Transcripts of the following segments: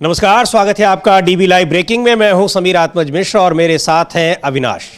नमस्कार, स्वागत है आपका डीबी लाइव ब्रेकिंग में। मैं हूं समीर आत्मज मिश्र और मेरे साथ हैं अविनाश।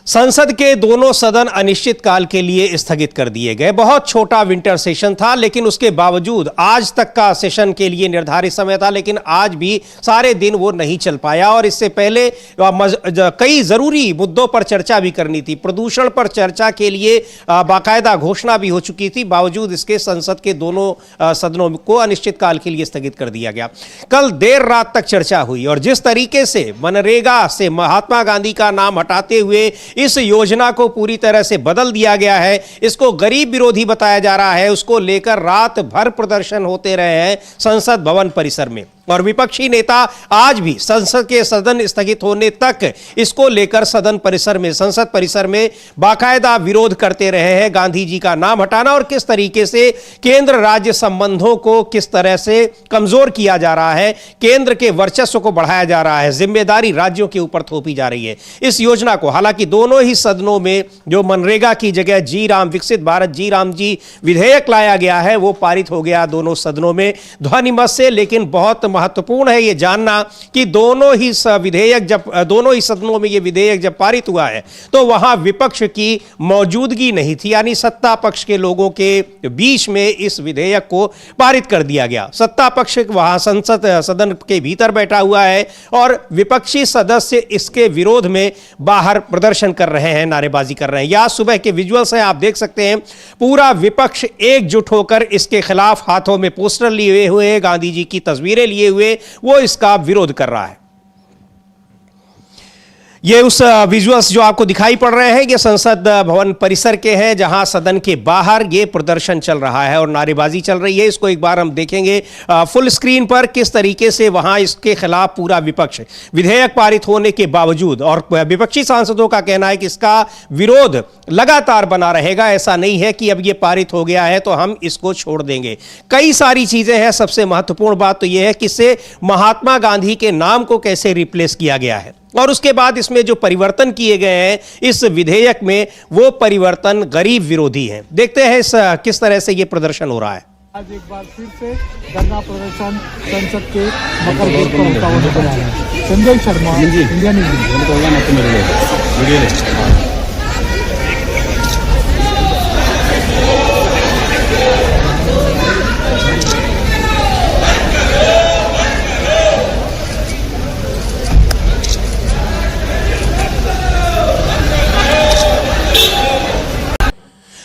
संसद के दोनों सदन अनिश्चित काल के लिए स्थगित कर दिए गए। बहुत छोटा विंटर सेशन था, लेकिन उसके बावजूद आज तक का सेशन के लिए निर्धारित समय था, लेकिन आज भी सारे दिन वो नहीं चल पाया। और इससे पहले कई जरूरी मुद्दों पर चर्चा भी करनी थी। प्रदूषण पर चर्चा के लिए बाकायदा घोषणा भी हो चुकी थी, बावजूद इसके संसद के दोनों सदनों को अनिश्चित काल के लिए स्थगित कर दिया गया। कल देर रात तक चर्चा हुई और जिस तरीके से मनरेगा से महात्मा गांधी का नाम हटाते हुए इस योजना को पूरी तरह से बदल दिया गया है, इसको गरीब विरोधी बताया जा रहा है, उसको लेकर रात भर प्रदर्शन होते रहे हैं संसद भवन परिसर में। और विपक्षी नेता आज भी संसद के सदन स्थगित होने तक इसको लेकर संसद परिसर में बाकायदा विरोध करते रहे हैं। गांधी जी का नाम हटाना और किस तरीके से केंद्र राज्य संबंधों को किस तरह से कमजोर किया जा रहा है, केंद्र के वर्चस्व को बढ़ाया जा रहा है, जिम्मेदारी राज्यों के ऊपर थोपी जा रही है। इस योजना को हालांकि दोनों ही सदनों में जो मनरेगा की जगह जी राम विकसित भारत जी राम जी विधेयक लाया गया है, वो पारित हो गया दोनों सदनों में ध्वनिमत से। लेकिन बहुत महत्वपूर्ण है ये जानना कि दोनों ही सदनों में ये विधेयक जब पारित हुआ है तो वहां विपक्ष की मौजूदगी नहीं थी, यानी सत्ता पक्ष के लोगों के बीच में इस विधेयक को पारित कर दिया गया। सत्ता पक्ष वहां सदन के भीतर बैठा हुआ है और विपक्षी सदस्य इसके विरोध में बाहर प्रदर्शन कर रहे हैं, नारेबाजी कर रहे हैं। या सुबह के विजुअल्स हैं, आप देख सकते हैं, पूरा विपक्ष एकजुट होकर इसके खिलाफ हाथों में पोस्टर लिए हुए, गांधी जी की तस्वीरें लिए हुए वो इसका विरोध कर रहा है। ये उस विजुअल्स जो आपको दिखाई पड़ रहे हैं, ये संसद भवन परिसर के हैं, जहां सदन के बाहर ये प्रदर्शन चल रहा है और नारेबाजी चल रही है। इसको एक बार हम देखेंगे फुल स्क्रीन पर किस तरीके से वहां इसके खिलाफ पूरा विपक्ष, विधेयक पारित होने के बावजूद, और विपक्षी सांसदों का कहना है कि इसका विरोध लगातार बना रहेगा। ऐसा नहीं है कि अब ये पारित हो गया है तो हम इसको छोड़ देंगे। कई सारी चीजें हैं। सबसे महत्वपूर्ण बात तो यह है कि इससे महात्मा गांधी के नाम को कैसे रिप्लेस किया गया है और उसके बाद इसमें जो परिवर्तन किए गए हैं इस विधेयक में, वो परिवर्तन गरीब विरोधी हैं। देखते हैं किस तरह से ये प्रदर्शन हो रहा है। आज एक बार फिर से धरना प्रदर्शन संसद के मकर गेट पर होता हुआ नजर आ रहा है। Sanjay Sharma, India news.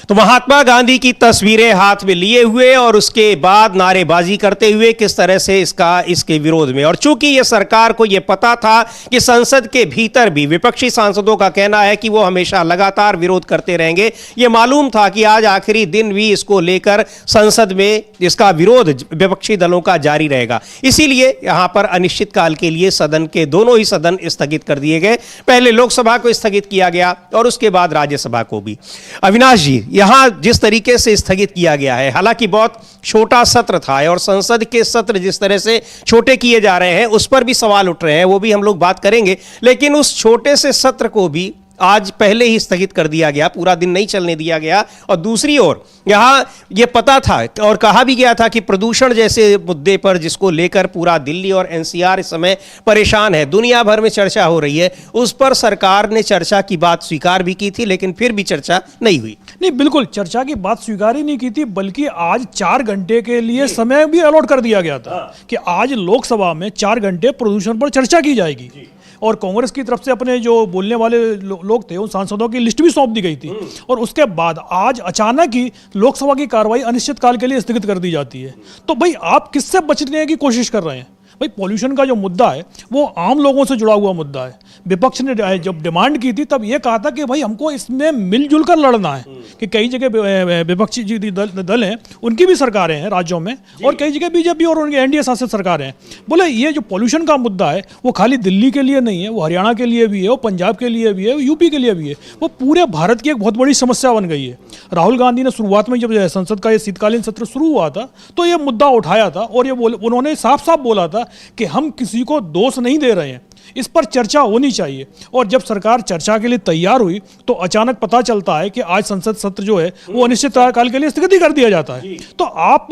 तो महात्मा गांधी की तस्वीरें हाथ में लिए हुए और उसके बाद नारेबाजी करते हुए किस तरह से इसके विरोध में। और चूंकि ये सरकार को ये पता था कि संसद के भीतर भी विपक्षी सांसदों का कहना है कि वो हमेशा लगातार विरोध करते रहेंगे, ये मालूम था कि आज आखिरी दिन भी इसको लेकर संसद में इसका विरोध विपक्षी दलों का जारी रहेगा। इसीलिए यहां पर अनिश्चितकाल के लिए सदन के दोनों ही सदन स्थगित कर दिए गए। पहले लोकसभा को स्थगित किया गया और उसके बाद राज्यसभा को भी। अविनाश जी, यहां जिस तरीके से स्थगित किया गया है, हालांकि बहुत छोटा सत्र था और संसद के सत्र जिस तरह से छोटे किए जा रहे हैं उस पर भी सवाल उठ रहे हैं, वो भी हम लोग बात करेंगे। लेकिन उस छोटे से सत्र को भी आज पहले ही स्थगित कर दिया गया, पूरा दिन नहीं चलने दिया गया। और दूसरी ओर यहां यह पता था और कहा भी गया था कि प्रदूषण जैसे मुद्दे पर, जिसको लेकर पूरा दिल्ली और एनसीआर इस समय परेशान है, दुनिया भर में चर्चा हो रही है, उस पर सरकार ने चर्चा की बात स्वीकार भी की थी, लेकिन फिर भी चर्चा नहीं हुई। नहीं, बिल्कुल चर्चा की बात स्वीकार ही नहीं की थी, बल्कि आज 4 घंटे के लिए समय भी अलॉट कर दिया गया था कि आज लोकसभा में 4 घंटे प्रदूषण पर चर्चा की जाएगी। और कांग्रेस की तरफ से अपने जो बोलने वाले लोग थे उन सांसदों की लिस्ट भी सौंप दी गई थी। और उसके बाद आज अचानक ही लोकसभा की कार्रवाई अनिश्चितकाल के लिए स्थगित कर दी जाती है। तो भाई आप किससे बचने की कोशिश कर रहे हैं? भाई पॉल्यूशन का जो मुद्दा है वो आम लोगों से जुड़ा हुआ मुद्दा है। विपक्ष ने जब डिमांड की थी तब ये कहा था कि भाई हमको इसमें मिलजुल कर लड़ना है, कि कई जगह विपक्षी जो दल हैं उनकी भी सरकारें हैं राज्यों में और कई जगह बीजेपी और उनकी एनडीए शासित सरकारें हैं। बोले ये जो पॉल्यूशन का मुद्दा है वो खाली दिल्ली के लिए नहीं है, वो हरियाणा के लिए भी है, वो पंजाब के लिए भी है, वो यूपी के लिए भी है, वो पूरे भारत की एक बहुत बड़ी समस्या बन गई है। राहुल गांधी ने शुरुआत में जब संसद का ये शीतकालीन सत्र शुरू हुआ था तो ये मुद्दा उठाया था और ये उन्होंने साफ साफ बोला था था कि हम किसी को दोष नहीं दे रहे हैं, इस पर चर्चा होनी चाहिए। और जब सरकार चर्चा के लिए तैयार हुई तो अचानक पता चलता है कि आज संसद सत्र जो है वो अनिश्चित काल के लिए स्थगित कर दिया जाता है। तो आप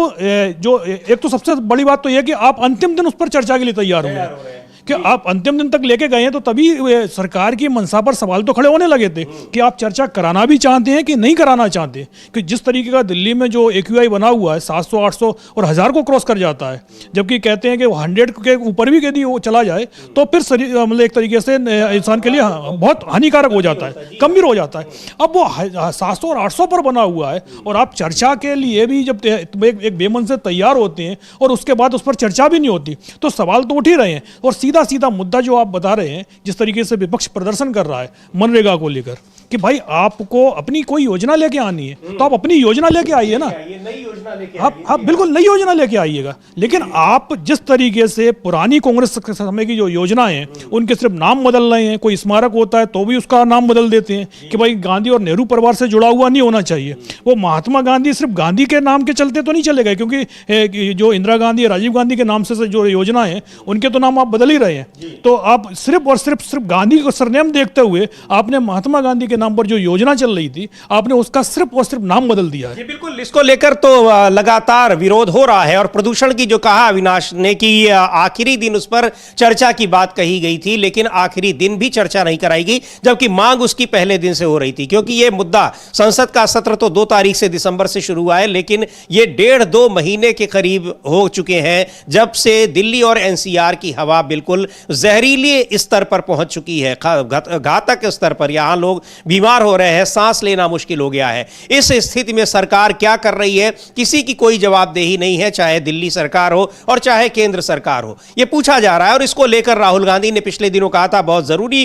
जो एक तो सबसे बड़ी बात तो यह कि आप अंतिम दिन उस पर चर्चा के लिए तैयार होंगे कि आप अंतिम दिन तक लेके गए हैं, तो तभी सरकार की मंशा पर सवाल तो खड़े होने लगे थे कि आप चर्चा कराना भी चाहते हैं कि नहीं कराना चाहते। कि जिस तरीके का दिल्ली में जो AQI बना हुआ है 700, 800 और 1000 को क्रॉस कर जाता है, जबकि कहते हैं कि 100 के ऊपर भी यदि वो चला जाए तो फिर मतलब एक तरीके से इंसान के लिए बहुत हानिकारक हो जाता है, गंभीर हो जाता है। अब वो 700 और 800 पर बना हुआ है और आप चर्चा के लिए भी जब एक बेमन से तैयार होते हैं और उसके बाद उस पर चर्चा भी नहीं होती, तो सवाल तो उठ ही रहे हैं। और सीधा सीधा मुद्दा जो आप बता रहे हैं, जिस तरीके से विपक्ष प्रदर्शन कर रहा है मनरेगा को लेकर कि भाई आपको अपनी कोई योजना लेके आनी है तो आप अपनी योजना लेके आइए ना, नई योजना लेके आप बिल्कुल नई योजना लेके आइएगा। लेकिन आप जिस तरीके से पुरानी कांग्रेस के समय की जो योजनाएं हैं उनके सिर्फ नाम बदल रहे हैं, कोई स्मारक होता है तो भी उसका नाम बदल देते हैं कि भाई गांधी और नेहरू परिवार से जुड़ा हुआ नहीं होना चाहिए। वो महात्मा गांधी सिर्फ गांधी के नाम के चलते तो नहीं चलेगा, क्योंकि जो इंदिरा गांधी राजीव गांधी के नाम से जो योजना है उनके तो नाम आप बदल ही रहे हैं। तो आप सिर्फ और सिर्फ गांधी को सरनेम देखते हुए आपने महात्मा गांधी के नाम पर जो योजना चल रही थी आपने उसका सिर्फ और सिर्फ नाम बदल दिया है। जी बिल्कुल, इसको लेकर तो लगातार विरोध हो रहा है। और प्रदूषण की जो कहा अविनाश ने कि आखिरी दिन उस पर चर्चा की बात कही गई थी, लेकिन आखिरी दिन भी चर्चा नहीं कराई, जबकि मांग उसकी पहले दिन से हो रही थी। क्योंकि यह मुद्दा, संसद का सत्र तो 2 तारीख से दिसंबर से शुरू हुआ है, लेकिन ये 1.5-2 महीने के करीब हो चुके हैं जब से दिल्ली और NCR की हवा बिल्कुल जहरीले स्तर पर पहुंच चुकी है, घातक स्तर पर। यहां लोग बीमार हो रहे हैं, सांस लेना मुश्किल हो गया है। इस स्थिति में सरकार क्या कर रही है, किसी की कोई जवाबदेही नहीं है, चाहे दिल्ली सरकार हो और चाहे केंद्र सरकार हो। यह पूछा जा रहा है और इसको लेकर राहुल गांधी ने पिछले दिनों कहा था बहुत जरूरी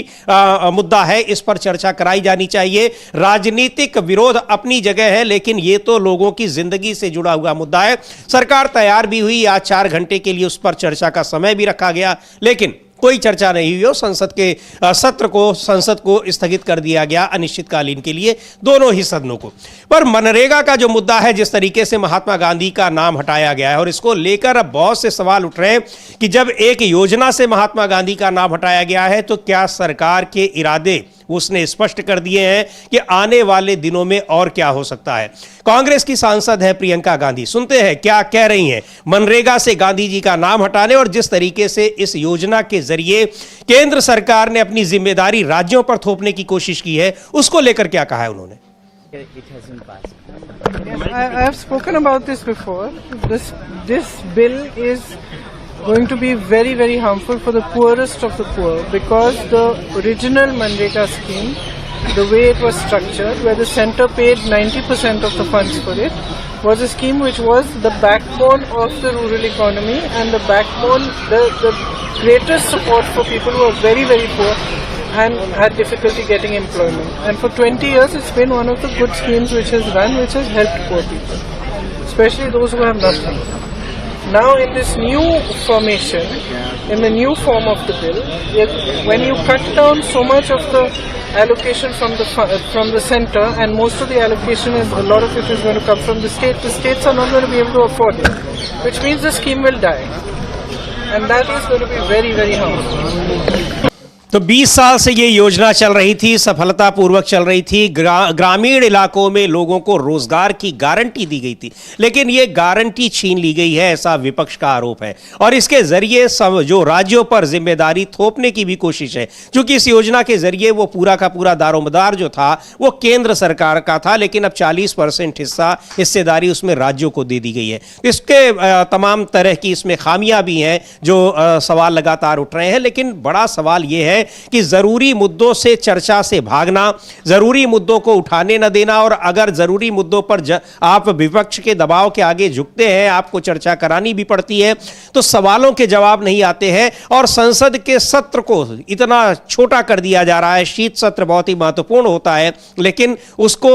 मुद्दा है, इस पर चर्चा कराई जानी चाहिए। राजनीतिक विरोध अपनी जगह है, लेकिन यह तो लोगों की जिंदगी से जुड़ा हुआ मुद्दा है। सरकार तैयार भी हुई, आज 4 घंटे के लिए उस पर चर्चा का समय भी रखा गया, लेकिन कोई चर्चा नहीं हुई। संसद के सत्र को, संसद को स्थगित कर दिया गया अनिश्चितकालीन के लिए, दोनों ही सदनों को। पर मनरेगा का जो मुद्दा है, जिस तरीके से महात्मा गांधी का नाम हटाया गया है और इसको लेकर अब बहुत से सवाल उठ रहे हैं कि जब एक योजना से महात्मा गांधी का नाम हटाया गया है तो क्या सरकार के इरादे उसने स्पष्ट कर दिए हैं कि आने वाले दिनों में और क्या हो सकता है। कांग्रेस की सांसद है प्रियंका गांधी, सुनते हैं क्या कह रही हैं मनरेगा से गांधी जी का नाम हटाने और जिस तरीके से इस योजना के जरिए केंद्र सरकार ने अपनी जिम्मेदारी राज्यों पर थोपने की कोशिश की है, उसको लेकर क्या कहा है उन्होंने। I have spoken about this before. This bill is going to be very, very harmful for the poorest of the poor, because the original Manrega scheme, the way it was structured, where the centre paid 90% of the funds for it, was a scheme which was the backbone of the rural economy and the backbone, the greatest support for people who are very, very poor and had difficulty getting employment. And for 20 years it's been one of the good schemes which has run, which has helped poor people, especially those who have nothing. Now in this new formation, in the new form of the bill, when you cut down so much of the allocation from the centre, and most of the allocation is, a lot of it is going to come from the states are not going to be able to afford it, which means the scheme will die, and that is going to be very, very harmful. तो 20 साल से ये योजना चल रही थी, सफलतापूर्वक चल रही थी। ग्रामीण इलाकों में लोगों को रोजगार की गारंटी दी गई थी, लेकिन ये गारंटी छीन ली गई है, ऐसा विपक्ष का आरोप है। और इसके जरिए सब जो राज्यों पर जिम्मेदारी थोपने की भी कोशिश है, क्योंकि इस योजना के जरिए वो पूरा का पूरा दारोमदार जो था वो केंद्र सरकार का था, लेकिन अब 40% हिस्सेदारी उसमें राज्यों को दे दी गई है। इसके तमाम तरह की इसमें खामियां भी हैं जो सवाल लगातार उठ रहे हैं। लेकिन बड़ा सवाल ये है कि जरूरी मुद्दों से चर्चा से भागना, जरूरी मुद्दों को उठाने न देना, और अगर जरूरी मुद्दों पर आप विपक्ष के दबाव के आगे झुकते हैं, आपको चर्चा करानी भी पड़ती है, तो सवालों के जवाब नहीं आते हैं और संसद के सत्र को इतना छोटा कर दिया जा रहा है। शीत सत्र बहुत ही महत्वपूर्ण होता है, लेकिन उसको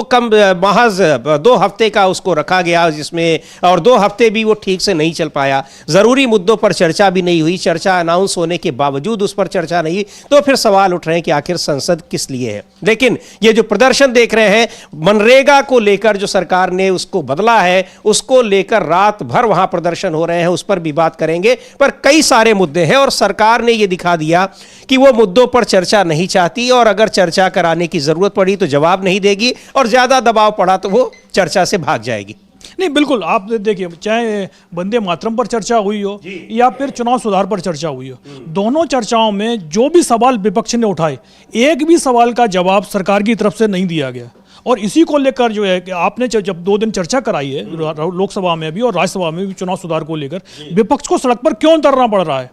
महज 2 हफ्ते का उसको रखा गया, जिसमें और 2 हफ्ते भी वो ठीक से नहीं चल पाया। जरूरी मुद्दों पर चर्चा भी नहीं हुई, चर्चा अनाउंस होने के बावजूद उस पर चर्चा नहीं। तो फिर सवाल उठ रहे हैं कि आखिर संसद किस लिए है। लेकिन ये जो प्रदर्शन देख रहे हैं मनरेगा को लेकर, जो सरकार ने उसको बदला है, उसको लेकर रात भर वहां प्रदर्शन हो रहे हैं, उस पर भी बात करेंगे। पर कई सारे मुद्दे हैं और सरकार ने यह दिखा दिया कि वो मुद्दों पर चर्चा नहीं चाहती, और अगर चर्चा कराने की जरूरत पड़ी तो जवाब नहीं देगी, और ज्यादा दबाव पड़ा तो वो चर्चा से भाग जाएगी। नहीं, बिल्कुल आप देखिए, चाहे वंदे मातरम पर चर्चा हुई हो या फिर चुनाव सुधार पर चर्चा हुई हो, दोनों चर्चाओं में जो भी सवाल विपक्ष ने उठाए, एक भी सवाल का जवाब सरकार की तरफ से नहीं दिया गया। और इसी को लेकर जो है कि आपने जब 2 दिन चर्चा कराई है लोकसभा में भी और राज्यसभा में भी चुनाव सुधार को लेकर, विपक्ष को सड़क पर क्यों उतरना पड़ रहा है?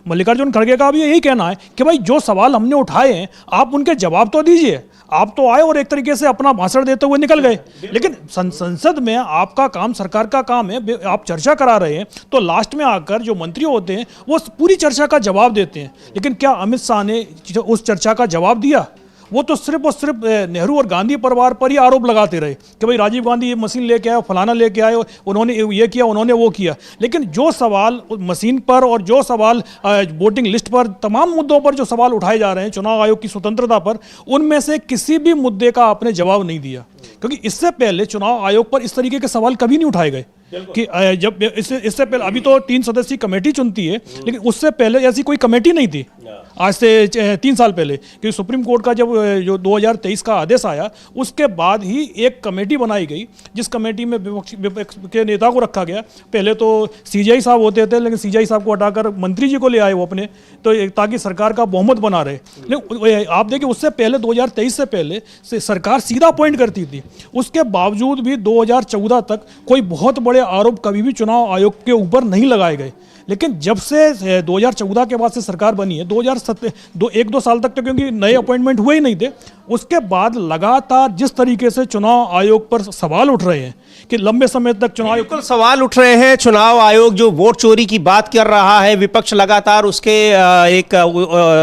मल्लिकार्जुन खड़गे का भी यही कहना है कि भाई जो सवाल हमने उठाए हैं आप उनके जवाब तो दीजिए। आप तो आए और एक तरीके से अपना भाषण देते हुए निकल गए, लेकिन संसद में आपका काम, सरकार का काम है, आप चर्चा करा रहे हैं तो लास्ट में आकर जो मंत्री होते हैं वो पूरी चर्चा का जवाब देते हैं। लेकिन क्या अमित शाह ने उस चर्चा का जवाब दिया? वो तो सिर्फ और सिर्फ नेहरू और गांधी परिवार पर ही आरोप लगाते रहे कि भाई राजीव गांधी ये मशीन लेके आए, फलाना लेके आए, उन्होंने ये किया, उन्होंने वो किया। लेकिन जो सवाल मशीन पर और जो सवाल वोटिंग लिस्ट पर, तमाम मुद्दों पर जो सवाल उठाए जा रहे हैं चुनाव आयोग की स्वतंत्रता पर, उनमें से किसी भी मुद्दे का आपने जवाब नहीं दिया। क्योंकि इससे पहले चुनाव आयोग पर इस तरीके के सवाल कभी नहीं उठाए गए कि जब इससे पहले, अभी तो 3 सदस्यीय कमेटी चुनती है, लेकिन उससे पहले ऐसी कोई कमेटी नहीं थी आज से 3 साल पहले। क्योंकि सुप्रीम कोर्ट का जब जो 2023 का आदेश आया, उसके बाद ही एक कमेटी बनाई गई, जिस कमेटी में विपक्ष के नेता को रखा गया। पहले तो सीजेआई साहब होते थे, लेकिन सीजेआई साहब को हटाकर मंत्री जी को ले आए वो अपने, तो ताकि सरकार का बहुमत बना रहे। लेकिन आप देखिए, उससे पहले 2023 से पहले से सरकार सीधा अपॉइंट करती थी। उसके बावजूद भी 2014 तक कोई बहुत बड़े आरोप कभी भी चुनाव आयोग के ऊपर नहीं लगाए गए। लेकिन जब से 2014 के बाद से सरकार बनी है, 1-2 साल तक तो क्योंकि नए अपॉइंटमेंट हुए ही नहीं थे, उसके बाद लगातार जिस तरीके से चुनाव आयोग पर सवाल उठ रहे हैं कि लंबे समय तक चुनाव आयोग सवाल उठ रहे हैं, चुनाव आयोग जो वोट चोरी की बात कर रहा है, विपक्ष लगातार उसके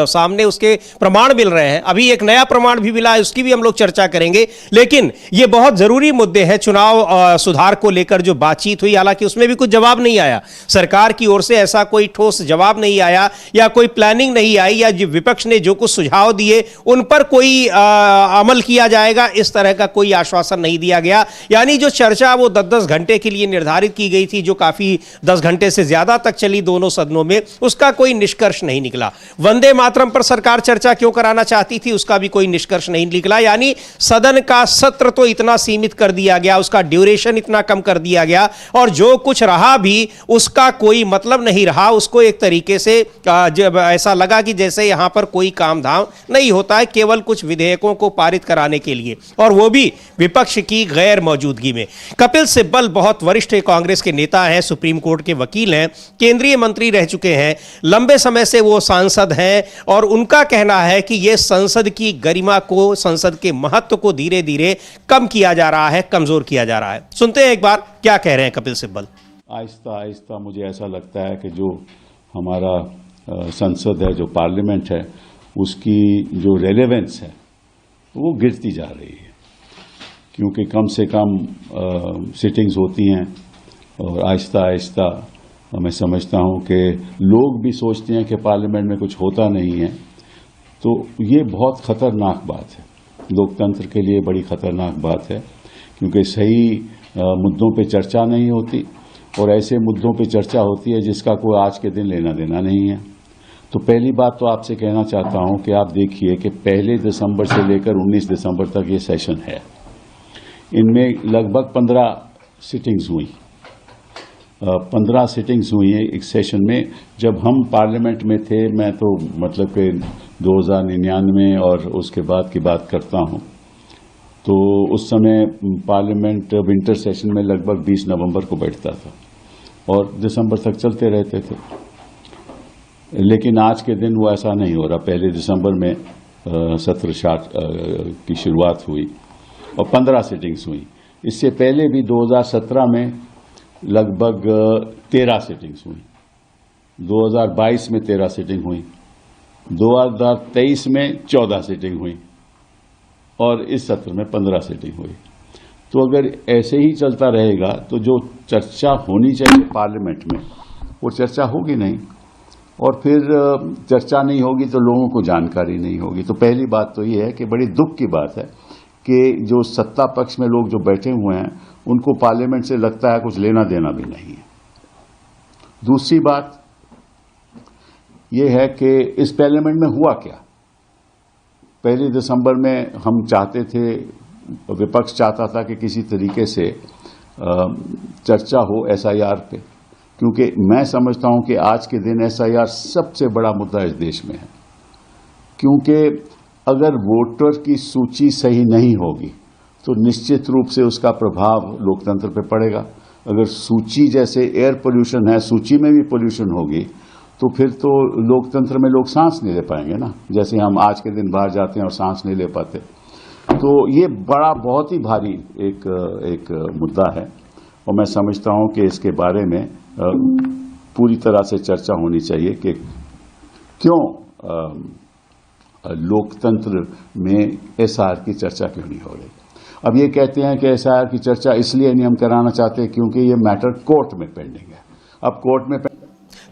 सामने उसके प्रमाण मिल रहे हैं। अभी एक नया प्रमाण भी मिला है, उसकी भी हम लोग चर्चा करेंगे। लेकिन ये बहुत जरूरी मुद्दे हैं। चुनाव सुधार को लेकर जो बातचीत हुई, हालांकि उसमें भी कुछ जवाब नहीं आया सरकार की ओर से, ऐसा कोई ठोस जवाब नहीं आया या कोई प्लानिंग नहीं आई, या विपक्ष ने जो कुछ सुझाव दिए उन पर कोई अमल किया जाएगा, इस तरह का कोई आश्वासन नहीं दिया गया। यानी जो चर्चा वो 10-10 घंटे के लिए निर्धारित की गई थी, जो काफी 10 घंटे से ज्यादा तक चली दोनों सदनों में, उसका कोई निष्कर्ष नहीं निकला। वंदे मातरम पर सरकार चर्चा क्यों कराना चाहती थी, उसका भी कोई निष्कर्ष नहीं निकला। यानी सदन का सत्र तो इतना सीमित कर दिया गया, उसका ड्यूरेशन इतना कम कर दिया गया, और जो कुछ रहा भी उसका कोई मतलब नहीं रहा। उसको एक तरीके से जब ऐसा लगा कि जैसे यहां पर कोई काम धाम नहीं होता है, केवल कुछ विधेयकों को पारित कराने के लिए, और वो भी विपक्ष की गैर मौजूदगी में। कपिल सिब्बल बहुत वरिष्ठ कांग्रेस के नेता हैं, सुप्रीम कोर्ट के वकील हैं, केंद्रीय मंत्री रह चुके हैं, लंबे समय से वो सांसद हैं, और उनका कहना है कि ये संसद की गरिमा को, संसद के महत्व को धीरे धीरे कम किया जा रहा है, कमजोर किया जा रहा है। सुनते हैं एक बार क्या कह रहे हैं कपिल सिब्बल। आहिस्ता आहिस्ता मुझे ऐसा लगता है कि जो हमारा संसद है, जो पार्लियामेंट है, उसकी जो रेलेवेंस है वो गिरती जा रही है। क्योंकि कम से कम सिटिंग्स होती हैं, और आहिस्ता आहिस्ता मैं समझता हूं कि लोग भी सोचते हैं कि पार्लियामेंट में कुछ होता नहीं है। तो ये बहुत ख़तरनाक बात है, लोकतंत्र के लिए बड़ी ख़तरनाक बात है, क्योंकि सही मुद्दों पे चर्चा नहीं होती, और ऐसे मुद्दों पे चर्चा होती है जिसका कोई आज के दिन लेना देना नहीं है। तो पहली बात तो आपसे कहना चाहता हूं कि आप देखिए कि 1 दिसंबर से लेकर 19 दिसंबर तक ये सेशन है, इनमें लगभग 15 सिटिंग्स हुई। 15 सिटिंग्स हुई हैं एक सेशन में। जब हम पार्लियामेंट में थे, मैं तो मतलब कि 2099 और उसके बाद की बात करता हूं, तो उस समय पार्लियामेंट विंटर सेशन में लगभग 20 नवंबर को बैठता था और दिसंबर तक चलते रहते थे। लेकिन आज के दिन वो ऐसा नहीं हो रहा। 1 दिसंबर में सत्र की शुरुआत हुई और 15 सिटिंग्स हुई। इससे पहले भी 2017 में लगभग 13 सिटिंग्स हुई, 2022 में 13 सिटिंग हुई, 2023 में 14 सिटिंग हुई, और इस सत्र में 15 सिटिंग हुई। तो अगर ऐसे ही चलता रहेगा तो जो चर्चा होनी चाहिए पार्लियामेंट में, वो चर्चा होगी नहीं। और फिर चर्चा नहीं होगी तो लोगों को जानकारी नहीं होगी। तो पहली बात तो ये है कि बड़ी दुख की बात है कि जो सत्ता पक्ष में लोग जो बैठे हुए हैं उनको पार्लियामेंट से लगता है कुछ लेना देना भी नहीं है। दूसरी बात यह है कि इस पार्लियामेंट में हुआ क्या। 1 दिसंबर में हम चाहते थे, विपक्ष चाहता था कि किसी तरीके से चर्चा हो SIR पे, क्योंकि मैं समझता हूं कि आज के दिन SIR सबसे बड़ा मुद्दा इस देश में है। क्योंकि अगर वोटर की सूची सही नहीं होगी तो निश्चित रूप से उसका प्रभाव लोकतंत्र पे पड़ेगा। अगर सूची जैसे एयर पोल्यूशन है, सूची में भी पोल्यूशन होगी तो फिर तो लोकतंत्र में लोग सांस नहीं ले पाएंगे ना, जैसे हम आज के दिन बाहर जाते हैं और सांस नहीं ले पाते। तो ये बहुत ही भारी एक मुद्दा है और मैं समझता हूं कि इसके बारे में पूरी तरह से चर्चा होनी चाहिए कि क्यों लोकतंत्र में SIR की चर्चा क्यों नहीं हो रही। अब ये कहते हैं कि SIR की चर्चा इसलिए नहीं हम कराना चाहते क्योंकि ये मैटर कोर्ट में पेंडिंग है। अब कोर्ट में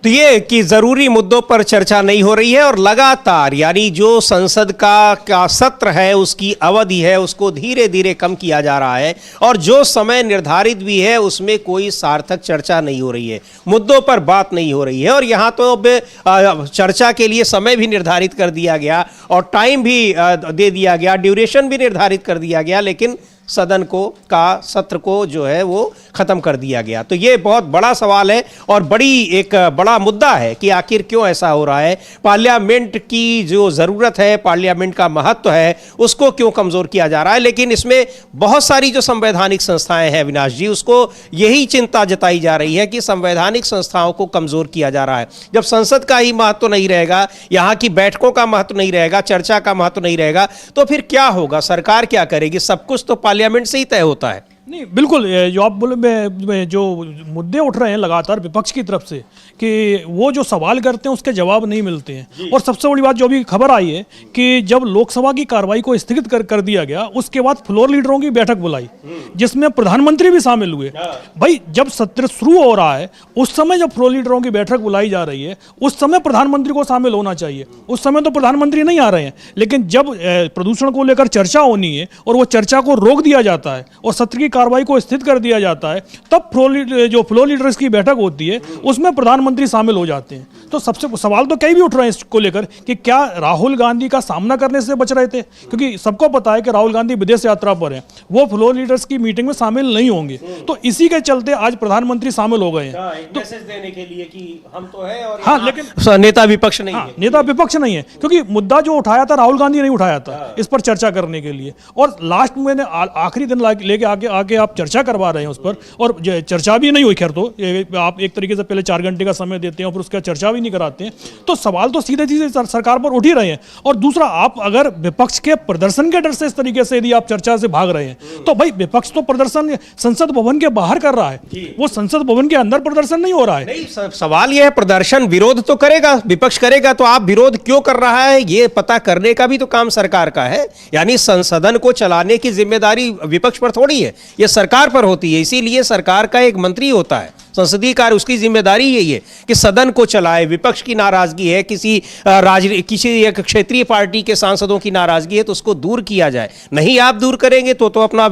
तो ये कि जरूरी मुद्दों पर चर्चा नहीं हो रही है और लगातार यानी जो संसद का सत्र है उसकी अवधि है उसको धीरे धीरे कम किया जा रहा है और जो समय निर्धारित भी है उसमें कोई सार्थक चर्चा नहीं हो रही है, मुद्दों पर बात नहीं हो रही है। और यहाँ तो अब चर्चा के लिए समय भी निर्धारित कर दिया गया और टाइम भी दे दिया गया, ड्यूरेशन भी निर्धारित कर दिया गया, लेकिन सदन का सत्र को जो है वो खत्म कर दिया गया। तो ये बहुत बड़ा सवाल है और एक बड़ा मुद्दा है कि आखिर क्यों ऐसा हो रहा है। पार्लियामेंट की जो ज़रूरत है, पार्लियामेंट का महत्व है, उसको क्यों कमज़ोर किया जा रहा है। लेकिन इसमें बहुत सारी जो संवैधानिक संस्थाएं हैं अविनाश जी, उसको यही चिंता जताई जा रही है कि संवैधानिक संस्थाओं को कमज़ोर किया जा रहा है। जब संसद का ही महत्व नहीं रहेगा, यहाँ की बैठकों का महत्व नहीं रहेगा, चर्चा का महत्व नहीं रहेगा, तो फिर क्या होगा, सरकार क्या करेगी। सब कुछ तो पार्लियामेंट से ही तय होता है। नहीं, बिल्कुल जो आप बोले, जो मुद्दे उठ रहे हैं लगातार विपक्ष की तरफ से कि वो जो सवाल करते हैं उसके जवाब नहीं मिलते हैं। और सबसे बड़ी बात जो अभी खबर आई है कि जब लोकसभा की कार्रवाई को स्थगित कर दिया गया, उसके बाद फ्लोर लीडरों की बैठक बुलाई जिसमें प्रधानमंत्री भी शामिल हुए। भाई, जब सत्र शुरू हो रहा है उस समय जब फ्लोर लीडरों की बैठक बुलाई जा रही है उस समय प्रधानमंत्री को शामिल होना चाहिए। उस समय तो प्रधानमंत्री नहीं आ रहे हैं, लेकिन जब प्रदूषण को लेकर चर्चा होनी है और वो चर्चा को रोक दिया जाता है और सत्र की कार्रवाई को स्थित कर दिया जाता है, तब फ्लोर लीडर्स की बैठक होती है उसमें प्रधानमंत्री शामिल हो जाते हैं। तो सबसे सवाल तो कई भी उठ रहे हैं इसको लेकर कि क्या राहुल गांधी का सामना करने से बच रहे थे, क्योंकि सबको पता है कि राहुल गांधी विदेश यात्रा पर हैं, वो फ्लोर लीडर्स की मीटिंग में शामिल नहीं होंगे। तो इसी के चलते आज प्रधानमंत्री शामिल हो गए हैं, तो मैसेज देने के लिए कि हम तो है और हाँ, लेकिन नेता विपक्ष नहीं है। नेता विपक्ष नहीं है, क्योंकि मुद्दा जो उठाया था राहुल गांधी नहीं उठाया था इस पर चर्चा करने के लिए। और लास्ट में आखिरी दिन लेके आके आप चर्चा करवा रहे हैं उस पर, और चर्चा भी नहीं हुई। खैर, तो आप एक तरीके से पहले 4 घंटे का समय देते हैं और फिर उसका चर्चा भी नहीं कराते हैं। तो सवाल तो सीधे सीधे सरकार पर उठ ही रहे हैं। और दूसरा, आप अगर विपक्ष के प्रदर्शन के डर से इस तरीके से यदि आप चर्चा से भाग रहे हैं तो भाई विपक्ष तो प्रदर्शन संसद भवन के बाहर कर रहा है, वो संसद भवन के अंदर प्रदर्शन नहीं हो रहा है। नहीं, सवाल यह है प्रदर्शन विरोध तो करेगा, विपक्ष करेगा, तो आप विरोध क्यों कर रहा है ये पता करने का भी तो काम सरकार का है। यानी सदन को चलाने की जिम्मेदारी विपक्ष पर थोड़ी है, ये सरकार पर होती है। इसीलिए सरकार का एक मंत्री होता है संसदीय कार्य, उसकी जिम्मेदारी यही है कि सदन को चलाए। विपक्ष की नाराजगी है, किसी एक क्षेत्रीय पार्टी के सांसदों की नाराजगी है तो उसको दूर किया जाए। नहीं आप दूर करेंगे तो अपना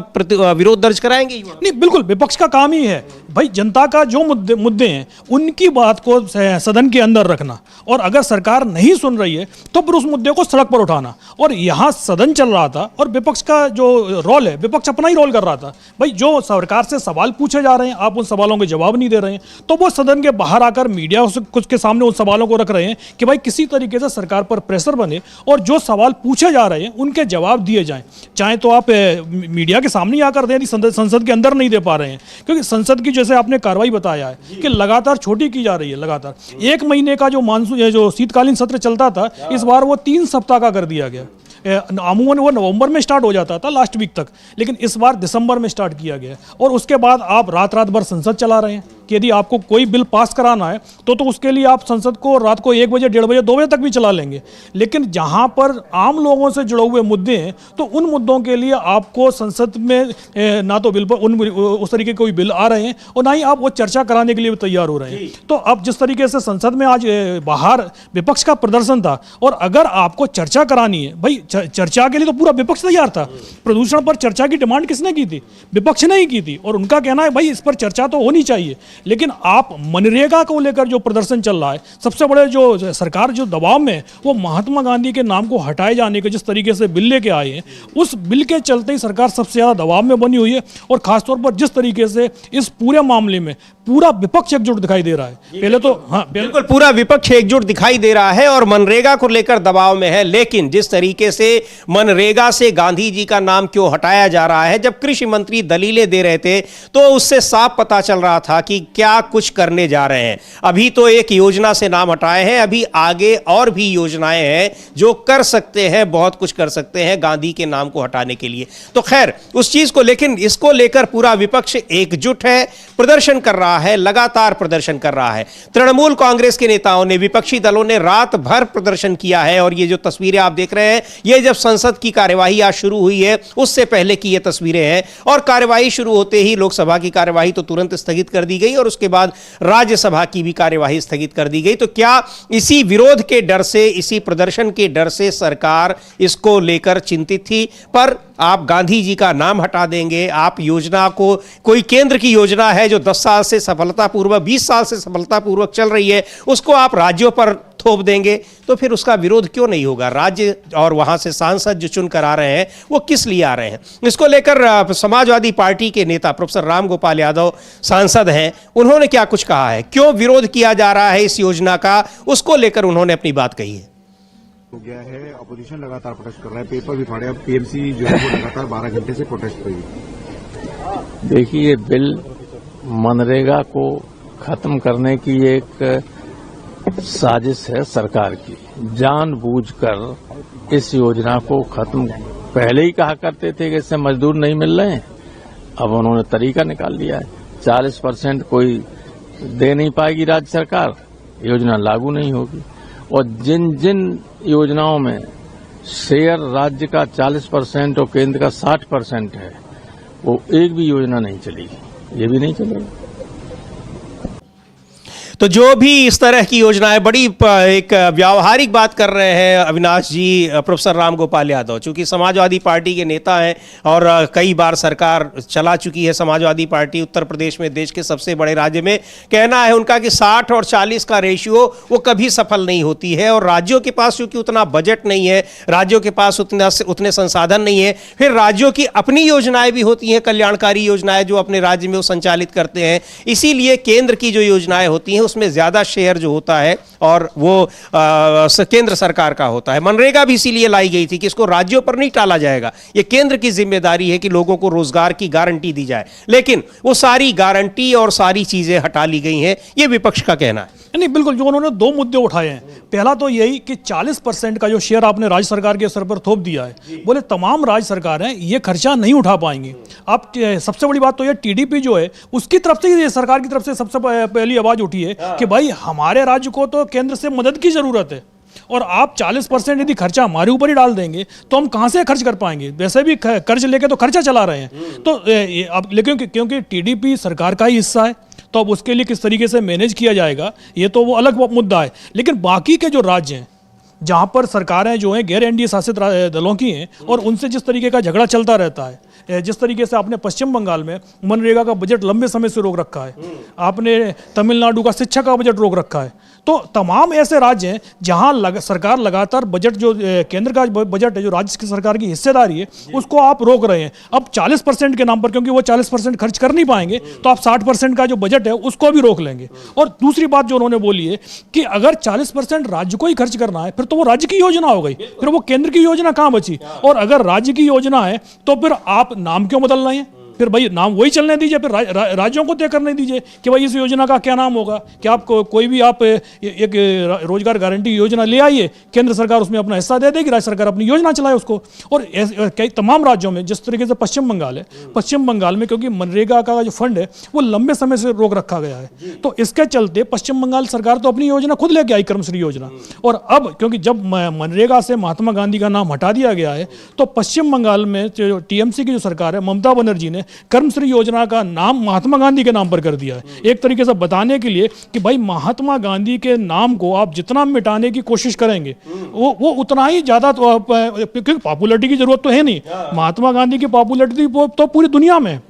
विरोध दर्ज कराएंगे। नहीं, बिल्कुल विपक्ष का काम ही है भाई जनता का जो मुद्दे हैं उनकी बात को सदन के अंदर रखना, और अगर सरकार नहीं सुन रही है तो फिर उस मुद्दे को सड़क पर उठाना। और यहाँ सदन चल रहा था और विपक्ष का जो रोल है, विपक्ष अपना ही रोल कर रहा था। भाई, जो सरकार से सवाल पूछे जा रहे हैं आप उन सवालों के जवाब नहीं दे रहे हैं, तो वो सदन के बाहर आकर मीडिया कुछ के सामने उन सवालों को रख रहे हैं कि भाई किसी तरीके से सरकार पर प्रेशर बने और जो सवाल पूछे जा रहे हैं उनके जवाब दिए जाएं। चाहे तो आप मीडिया के सामने आकर दें, संसद के अंदर नहीं दे पा रहे हैं, क्योंकि संसद की जैसे आपने कार्रवाई बताया है कि लगातार छोटी की जा रही है। लगातार 1 महीने का जो शीतकालीन सत्र चलता था, इस बार वो 3 सप्ताह का कर दिया गया। अमूमन वो नवंबर में स्टार्ट हो जाता था लास्ट वीक तक, लेकिन इस बार दिसंबर में स्टार्ट किया गया और उसके बाद आप रात रात भर संसद चला रहे हैं कि यदि आपको कोई बिल पास कराना है तो उसके लिए आप संसद को रात को 1 बजे, 1:30 बजे, 2 बजे तक भी चला लेंगे। लेकिन जहां पर आम लोगों से जुड़े हुए मुद्दे हैं तो उन मुद्दों के लिए आपको संसद में ना तो बिल पर उस तरीके के कोई बिल आ रहे हैं और ना ही आप वो चर्चा कराने के लिए तैयार हो रहे हैं। तो अब जिस तरीके से संसद में आज बाहर विपक्ष का प्रदर्शन था, और अगर आपको चर्चा करानी है, भाई चर्चा के लिए तो पूरा विपक्ष तैयार था। प्रदूषण पर चर्चा की डिमांड किसने की थी? विपक्ष ने ही की थी, और उनका कहना है भाई इस पर चर्चा तो होनी चाहिए। लेकिन आप मनरेगा को लेकर जो प्रदर्शन चल रहा है, सबसे बड़े जो सरकार जो दबाव में है वो महात्मा गांधी के नाम को हटाए जाने के जिस तरीके से बिल लेके आए हैं, उस बिल के चलते ही सरकार सबसे ज्यादा दबाव में बनी हुई है। और खासतौर पर जिस तरीके से इस पूरे मामले में पूरा विपक्ष एकजुट दिखाई दे रहा है, पहले तो बिल्कुल पूरा विपक्ष एकजुट दिखाई दे रहा है और मनरेगा को लेकर दबाव में है। लेकिन जिस तरीके से मनरेगा से गांधी जी का नाम क्यों हटाया जा रहा है, जब कृषि मंत्री दलीलें दे रहे थे तो उससे साफ पता चल रहा था कि क्या कुछ करने जा रहे हैं। अभी तो एक योजना से नाम हटाए हैं, अभी आगे और भी योजनाएं हैं जो कर सकते हैं, बहुत कुछ कर सकते हैं गांधी के नाम को हटाने के लिए। तो खैर उस चीज को, लेकिन इसको लेकर पूरा विपक्ष एकजुट है, प्रदर्शन कर रहा है, लगातार प्रदर्शन कर रहा है। तृणमूल कांग्रेस के नेताओं ने, विपक्षी दलों ने रात भर प्रदर्शन किया है। और ये जो तस्वीरें आप देख रहे हैं, ये जब संसद की कार्यवाही आज शुरू हुई है उससे पहले की ये तस्वीरें हैं। और कार्यवाही शुरू होते ही लोकसभा की कार्यवाही तो तुरंत स्थगित कर दी गई और उसके बाद राज्यसभा की भी कार्यवाही स्थगित कर दी गई। तो क्या इसी विरोध के डर से, इसी प्रदर्शन के डर से सरकार इसको लेकर चिंतित थी? पर आप गांधी जी का नाम हटा देंगे, आप योजना को, कोई केंद्र की योजना है जो 10 साल से सफलतापूर्वक, 20 साल से सफलतापूर्वक चल रही है, उसको आप राज्यों पर थोप देंगे, तो फिर उसका विरोध क्यों नहीं होगा? राज्य और वहां से सांसद जो चुनकर आ रहे हैं वो किस लिए आ रहे हैं? इसको लेकर समाजवादी पार्टी के नेता प्रोफेसर राम गोपाल यादव सांसद हैं, उन्होंने क्या कुछ कहा है, क्यों विरोध किया जा रहा है इस योजना का, उसको लेकर उन्होंने अपनी बात कही है। हो गया है, अपोजिशन लगातार प्रोटेस्ट कर रहा है, पेपर भी फाड़े, अब पीएमसी जो है वो लगातार 12 घंटे से प्रोटेस्ट कर रही है। देखिए, ये बिल मनरेगा को खत्म करने की एक साजिश है सरकार की। जानबूझकर इस योजना को खत्म, पहले ही कहा करते थे कि इससे मजदूर नहीं मिल रहे हैं, अब उन्होंने तरीका निकाल दिया है। 40% कोई दे नहीं पाएगी राज्य सरकार, योजना लागू नहीं होगी। और जिन जिन योजनाओं में शेयर राज्य का 40% और केंद्र का 60% है, वो एक भी योजना नहीं चलेगी, ये भी नहीं चलेगी। तो जो भी इस तरह की योजनाएं, बड़ी एक व्यावहारिक बात कर रहे हैं अविनाश जी, प्रोफेसर राम गोपाल यादव, चूंकि समाजवादी पार्टी के नेता हैं और कई बार सरकार चला चुकी है समाजवादी पार्टी उत्तर प्रदेश में, देश के सबसे बड़े राज्य में। कहना है उनका कि 60 और 40 का रेशियो वो कभी सफल नहीं होती है, और राज्यों के पास चूंकि उतना बजट नहीं है, राज्यों के पास उतने संसाधन नहीं है, फिर राज्यों की अपनी योजनाएं भी होती हैं, कल्याणकारी योजनाएं जो अपने राज्य में वो संचालित करते हैं। इसीलिए केंद्र की जो योजनाएं होती हैं उसमें ज्यादा शेयर जो होता है और वो केंद्र सरकार का होता है। मनरेगा भी इसीलिए लाई गई थी कि इसको राज्यों पर नहीं टाला जाएगा, ये केंद्र की जिम्मेदारी है कि लोगों को रोजगार की गारंटी दी जाए। लेकिन वो सारी गारंटी और सारी चीजें हटा ली गई हैं, ये विपक्ष का कहना है। नहीं, बिल्कुल, जो उन्होंने 2 मुद्दे उठाए हैं, पहला तो यही कि 40% का जो शेयर आपने राज्य सरकार के सर पर थोप दिया है, बोले तमाम राज्य सरकार हैं ये खर्चा नहीं उठा पाएंगे। अब सबसे बड़ी बात तो ये टीडीपी जो है उसकी तरफ से, ये सरकार की तरफ से सबसे पहली आवाज उठी है कि भाई हमारे राज्य को तो केंद्र से मदद की जरूरत है, और आप 40% यदि खर्चा हमारे ऊपर ही डाल देंगे तो हम कहां से खर्च कर पाएंगे? वैसे भी कर्ज लेके तो खर्चा चला रहे हैं। तो अब लेकिन क्योंकि टीडीपी सरकार का ही हिस्सा है, तो अब उसके लिए किस तरीके से मैनेज किया जाएगा ये तो वो अलग मुद्दा है। लेकिन बाकी के जो राज्य हैं जहां पर सरकारें जो हैं गैर एनडीए शासित दलों की हैं और उनसे जिस तरीके का झगड़ा चलता रहता है, जिस तरीके से आपने पश्चिम बंगाल में मनरेगा का बजट लंबे समय से रोक रखा है, आपने तमिलनाडु का शिक्षा का बजट रोक रखा है, तो तमाम ऐसे राज्य हैं जहां सरकार लगातार बजट, जो केंद्र का बजट है, जो राज्य की सरकार की हिस्सेदारी है, उसको आप रोक रहे हैं। अब 40% के नाम पर, क्योंकि वो 40% खर्च कर नहीं पाएंगे, तो आप 60% का जो बजट है उसको भी रोक लेंगे। और दूसरी बात जो उन्होंने बोली है कि अगर 40% राज्य को ही खर्च करना है फिर तो वो राज्य की योजना हो गई, फिर वो केंद्र की योजना कहां बची? और अगर राज्य की योजना है तो फिर आप नाम क्यों बदल रहे हैं? फिर भाई नाम वही चलने दीजिए, फिर राज्यों को तय करने दीजिए कि भाई इस योजना का क्या नाम होगा। कि आप कोई भी आप एक रोजगार गारंटी योजना ले आइए, केंद्र सरकार उसमें अपना हिस्सा दे देगी, राज्य सरकार अपनी योजना चलाए उसको। और कई तमाम राज्यों में, जिस तरीके से पश्चिम बंगाल है, पश्चिम बंगाल में क्योंकि मनरेगा का जो फंड है वो लंबे समय से रोक रखा गया है, तो इसके चलते पश्चिम बंगाल सरकार तो अपनी योजना खुद लेके आई, कर्मश्री योजना। और अब क्योंकि जब मनरेगा से महात्मा गांधी का नाम हटा दिया गया है, तो पश्चिम बंगाल में जो टीएमसी की जो सरकार है, ममता बनर्जी ने कर्मश्री योजना का नाम महात्मा गांधी के नाम पर कर दिया है, एक तरीके से बताने के लिए कि भाई महात्मा गांधी के नाम को आप जितना मिटाने की कोशिश करेंगे वो उतना ही ज्यादा, क्योंकि पॉपुलरिटी की जरूरत तो है नहीं, महात्मा गांधी की पॉपुलरिटी तो पूरी दुनिया में है।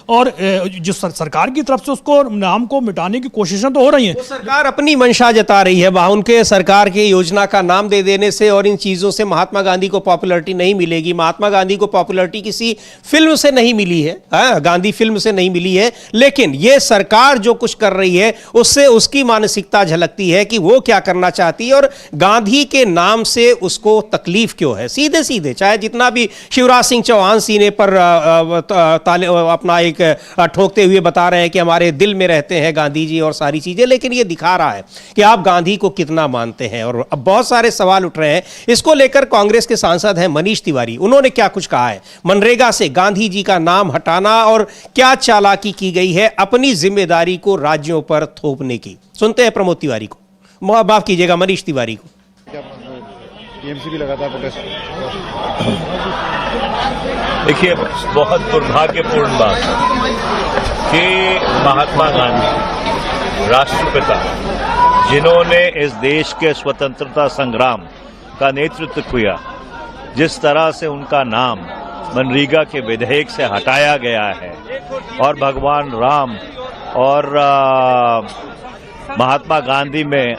और जो सरकार की तरफ से उसको नाम को मिटाने की कोशिशें तो हो रही हैं। तो सरकार अपनी मंशा जता रही है, वहां उनके सरकार के योजना का नाम दे देने से और इन चीजों से महात्मा गांधी को पॉपुलैरिटी नहीं मिलेगी। महात्मा गांधी को पॉपुलैरिटी किसी फिल्म से नहीं मिली है, गांधी फिल्म से नहीं मिली है, लेकिन ये सरकार जो कुछ कर रही है उससे उसकी मानसिकता झलकती है कि वो क्या करना चाहती है और गांधी के नाम से उसको तकलीफ क्यों है। सीधे सीधे चाहे जितना भी शिवराज सिंह चौहान सीने पर अपना एक ठोकते हुए बता रहे हैं कि हमारे दिल में रहते हैं गांधी जी और सारी चीजें, लेकिन ये दिखा रहा है कि आप गांधी को कितना मानते हैं। और अब बहुत सारे सवाल उठ रहे हैं इसको लेकर। कांग्रेस के सांसद हैं मनीष तिवारी, उन्होंने क्या कुछ कहा है मनरेगा से गांधी जी का नाम हटाना और क्या चालाकी की गई है अपनी जिम्मेदारी को राज्यों पर थोपने की। सुनते हैं प्रमोद तिवारी को, माफ कीजिएगा मनीष तिवारी को। टीएमसी भी लगातार प्रोटेस्ट। देखिए, बहुत दुर्भाग्यपूर्ण बात है कि महात्मा गांधी राष्ट्रपिता, जिन्होंने इस देश के स्वतंत्रता संग्राम का नेतृत्व किया, जिस तरह से उनका नाम मनरेगा के विधेयक से हटाया गया है और भगवान राम और महात्मा गांधी में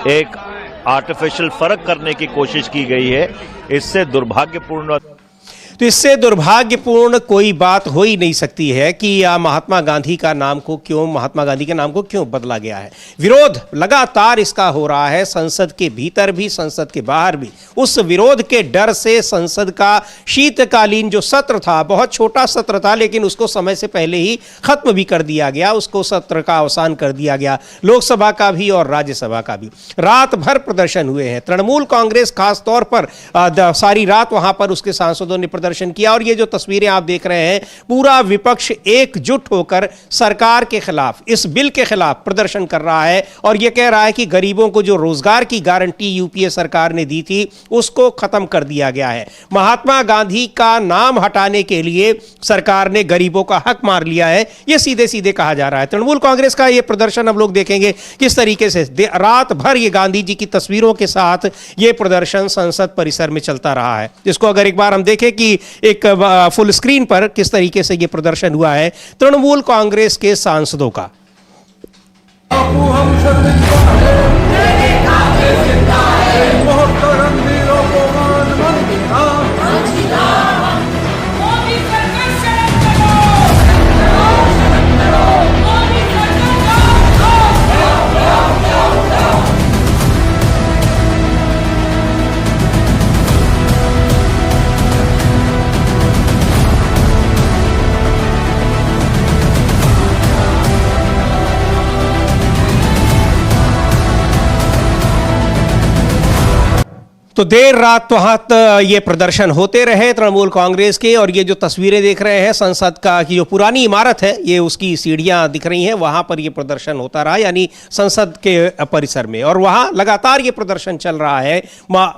एक आर्टिफिशियल फर्क करने की कोशिश की गई है, इससे दुर्भाग्यपूर्ण। तो इससे दुर्भाग्यपूर्ण कोई बात हो ही नहीं सकती है कि महात्मा गांधी का नाम को क्यों, महात्मा गांधी के नाम को क्यों बदला गया है। विरोध लगातार इसका हो रहा है, संसद के भीतर भी संसद के बाहर भी। उस विरोध के डर से संसद का शीतकालीन जो सत्र था, बहुत छोटा सत्र था लेकिन उसको समय से पहले ही खत्म भी कर दिया गया, उसको सत्र का अवसान कर दिया गया, लोकसभा का भी और राज्यसभा का भी। रात भर प्रदर्शन हुए हैं। तृणमूल कांग्रेस खास तौर पर सारी रात वहां पर उसके सांसदों ने प्रदर्शन किया और ये जो तस्वीरें आप देख रहे हैं, पूरा विपक्ष एकजुट होकर सरकार के खिलाफ, इस बिल के खिलाफ प्रदर्शन कर रहा है और ये कह रहा है कि गरीबों को जो रोजगार की गारंटी यूपीए सरकार ने दी थी उसको खत्म कर दिया गया है। महात्मा गांधी का नाम हटाने के लिए सरकार ने गरीबों का हक मार लिया है, ये सीधे सीधे कहा जा रहा है। तृणमूल कांग्रेस का ये प्रदर्शन अब लोग देखेंगे किस तरीके से रात भर ये गांधी जी की तस्वीरों के साथ ये प्रदर्शन संसद परिसर में चलता रहा है। जिसको अगर एक बार हम देखें कि एक फुल स्क्रीन पर किस तरीके से यह प्रदर्शन हुआ है तृणमूल कांग्रेस के सांसदों का। तो देर रात वहां ये प्रदर्शन होते रहे तृणमूल कांग्रेस के। और ये जो तस्वीरें देख रहे हैं संसद का की जो पुरानी इमारत है, ये उसकी सीढ़ियां दिख रही हैं, वहां पर ये प्रदर्शन होता रहा, यानी संसद के परिसर में। और वहां लगातार ये प्रदर्शन चल रहा है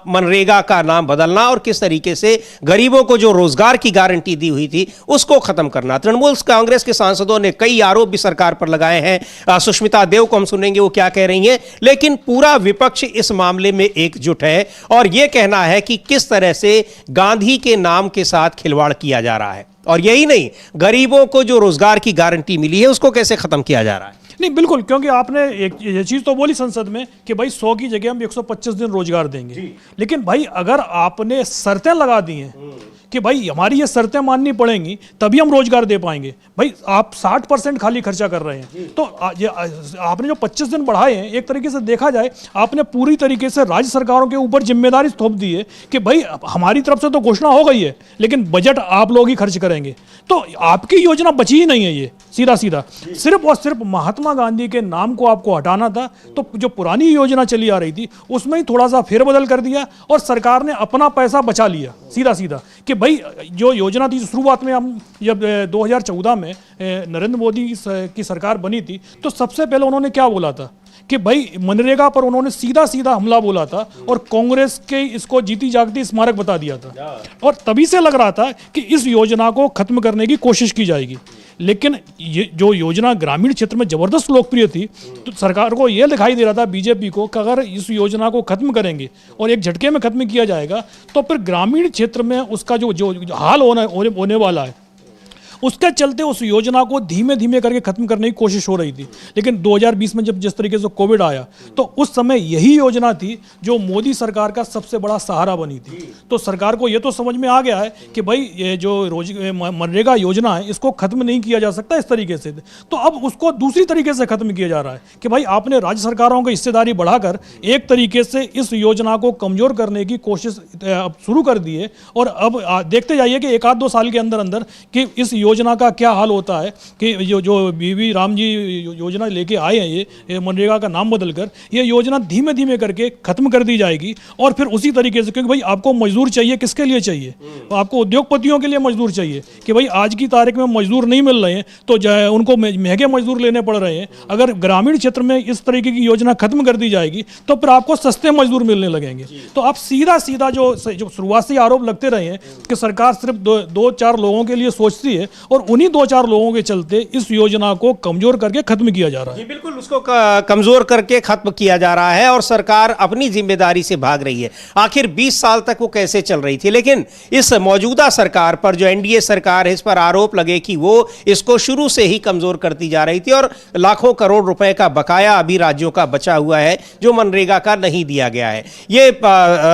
मनरेगा का नाम बदलना और किस तरीके से गरीबों को जो रोजगार की गारंटी दी हुई थी उसको खत्म करना। तृणमूल कांग्रेस के सांसदों ने कई आरोप भी सरकार पर लगाए हैं। सुष्मिता देव को हम सुनेंगे वो क्या कह रही हैं, लेकिन पूरा विपक्ष इस मामले में एकजुट है और यह कहना है कि किस तरह से गांधी के नाम के साथ खिलवाड़ किया जा रहा है। और यही नहीं, गरीबों को जो रोजगार की गारंटी मिली है उसको कैसे खत्म किया जा रहा है। नहीं, बिल्कुल, क्योंकि आपने एक ये चीज तो बोली संसद में कि भाई 100 की जगह हम 125 दिन रोजगार देंगे, लेकिन भाई अगर आपने शर्तें लगा दी हैं कि भाई हमारी ये शर्तें माननी पड़ेंगी तभी हम रोजगार दे पाएंगे। भाई आप 60% खाली खर्चा कर रहे हैं, तो आपने जो 25 दिन बढ़ाए हैं, एक तरीके से देखा जाए आपने पूरी तरीके से राज्य सरकारों के ऊपर जिम्मेदारी थोप दी है कि भाई हमारी तरफ से तो घोषणा हो गई है लेकिन बजट आप लोग ही खर्च करेंगे। तो आपकी योजना बची ही नहीं है, ये सीधा सीधा सिर्फ और सिर्फ महात्मा गांधी के नाम को आपको हटाना था। तो जो पुरानी योजना चली आ रही थी उसमें ही थोड़ा सा फेरबदल कर दिया और सरकार ने अपना पैसा बचा लिया सीधा सीधा कि भाई जो योजना थी शुरुआत में, हम जब 2014 में नरेंद्र मोदी की सरकार बनी थी तो सबसे पहले उन्होंने क्या बोला था कि भाई मनरेगा पर उन्होंने सीधा सीधा हमला बोला था और कांग्रेस के इसको जीती जागती स्मारक बता दिया था और तभी से लग रहा था कि इस योजना को खत्म करने की कोशिश की जाएगी। लेकिन ये जो योजना ग्रामीण क्षेत्र में जबरदस्त लोकप्रिय थी तो सरकार को यह दिखाई दे रहा था, बीजेपी को, कि अगर इस योजना को खत्म करेंगे और एक झटके में खत्म किया जाएगा तो फिर ग्रामीण क्षेत्र में उसका जो हाल होने वाला है, उसके चलते उस योजना को धीमे धीमे करके खत्म करने की कोशिश हो रही थी। लेकिन 2020 में जब जिस तरीके से कोविड आया तो उस समय यही योजना थी जो मोदी सरकार का सबसे बड़ा सहारा बनी थी। तो सरकार को ये तो समझ में आ गया है कि भाई ये जो मनरेगा योजना है इसको खत्म नहीं किया जा सकता इस तरीके से, तो अब उसको दूसरी तरीके से खत्म किया जा रहा है कि भाई आपने राज्य सरकारों की हिस्सेदारी बढ़ाकर एक तरीके से इस योजना को कमजोर करने की कोशिश अब शुरू कर दी है। और अब देखते जाइए कि 1-2 साल के अंदर अंदर कि इस योजना का क्या हाल होता है कि जो बीवी राम जी योजना लेके आए हैं, ये मनरेगा का नाम बदलकर ये योजना धीमे धीमे करके खत्म कर दी जाएगी। और फिर उसी तरीके से, क्योंकि भाई आपको मजदूर चाहिए, किसके लिए चाहिए? आपको उद्योगपतियों के लिए मजदूर चाहिए कि भाई आज की तारीख में मजदूर नहीं मिल रहे हैं तो उनको महंगे मजदूर लेने पड़ रहे हैं। अगर ग्रामीण क्षेत्र में इस तरीके की योजना खत्म कर दी जाएगी तो फिर आपको सस्ते मजदूर मिलने लगेंगे। तो आप सीधा सीधा जो शुरुआत से आरोप लगते रहे हैं कि सरकार सिर्फ 2-4 लोगों के लिए सोचती है और उन्हीं 2-4 लोगों के चलते इस योजना को कमजोर करके खत्म किया जा रहा है। बिल्कुल, उसको कमजोर करके खत्म किया जा रहा है और सरकार अपनी जिम्मेदारी से भाग रही है। आखिर 20 साल तक वो कैसे चल रही थी, लेकिन इस मौजूदा सरकार पर, जो एनडीए सरकार है, इस पर आरोप लगे कि वो इसको शुरू से ही कमजोर करती जा रही थी और लाखों करोड़ रुपए का बकाया अभी राज्यों का बचा हुआ है जो मनरेगा का नहीं दिया गया है। ये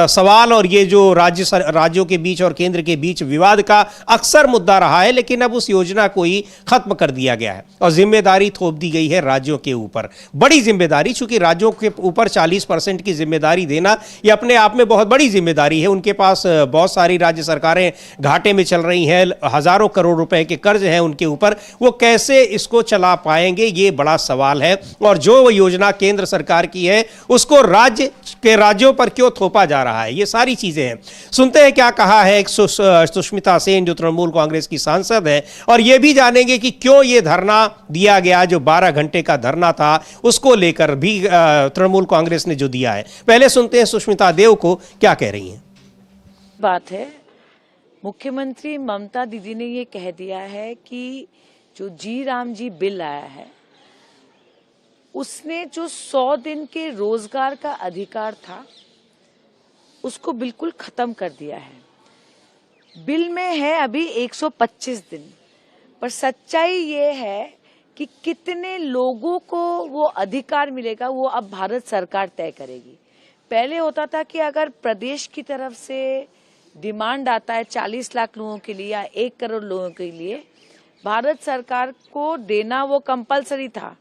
सवाल और ये जो राज्यों के बीच और केंद्र के बीच विवाद का अक्सर मुद्दा रहा है, लेकिन अब उस योजना को ही खत्म कर दिया गया है और जिम्मेदारी थोप दी गई है राज्यों के ऊपर। बड़ी जिम्मेदारी, चूंकि राज्यों के ऊपर 40% की जिम्मेदारी देना ये अपने आप में बहुत बड़ी जिम्मेदारी है। उनके पास बहुत सारी राज्य सरकारें घाटे में चल रही हैं, हजारों करोड़ रुपए के कर्ज हैं उनके ऊपर, वो कैसे इसको चला पाएंगे, ये बड़ा सवाल है। और जो योजना केंद्र सरकार की है उसको राज्यों पर क्यों थोपा जा रहा है, ये सारी चीजें हैं। सुनते हैं क्या कहा है सुष्मिता सेन, जो तृणमूल कांग्रेस की सांसद है, और यह भी जानेंगे कि क्यों ये धरना दिया गया, जो 12 घंटे का धरना था उसको लेकर भी तृणमूल कांग्रेस ने जो दिया है। पहले सुनते हैं सुष्मिता देव को क्या कह रही हैं। बात है, मुख्यमंत्री ममता दीदी ने ये कह दिया है कि जो जी राम जी बिल आया है उसने जो 100 दिन के रोजगार का अधिकार था उसको बिल्कुल खत्म कर दिया है। बिल में है अभी 125 दिन, पर सच्चाई ये है कि कितने लोगों को वो अधिकार मिलेगा वो अब भारत सरकार तय करेगी। पहले होता था कि अगर प्रदेश की तरफ से डिमांड आता है 40 लाख लोगों के लिए या 1 करोड़ लोगों के लिए, भारत सरकार को देना वो कंपलसरी था।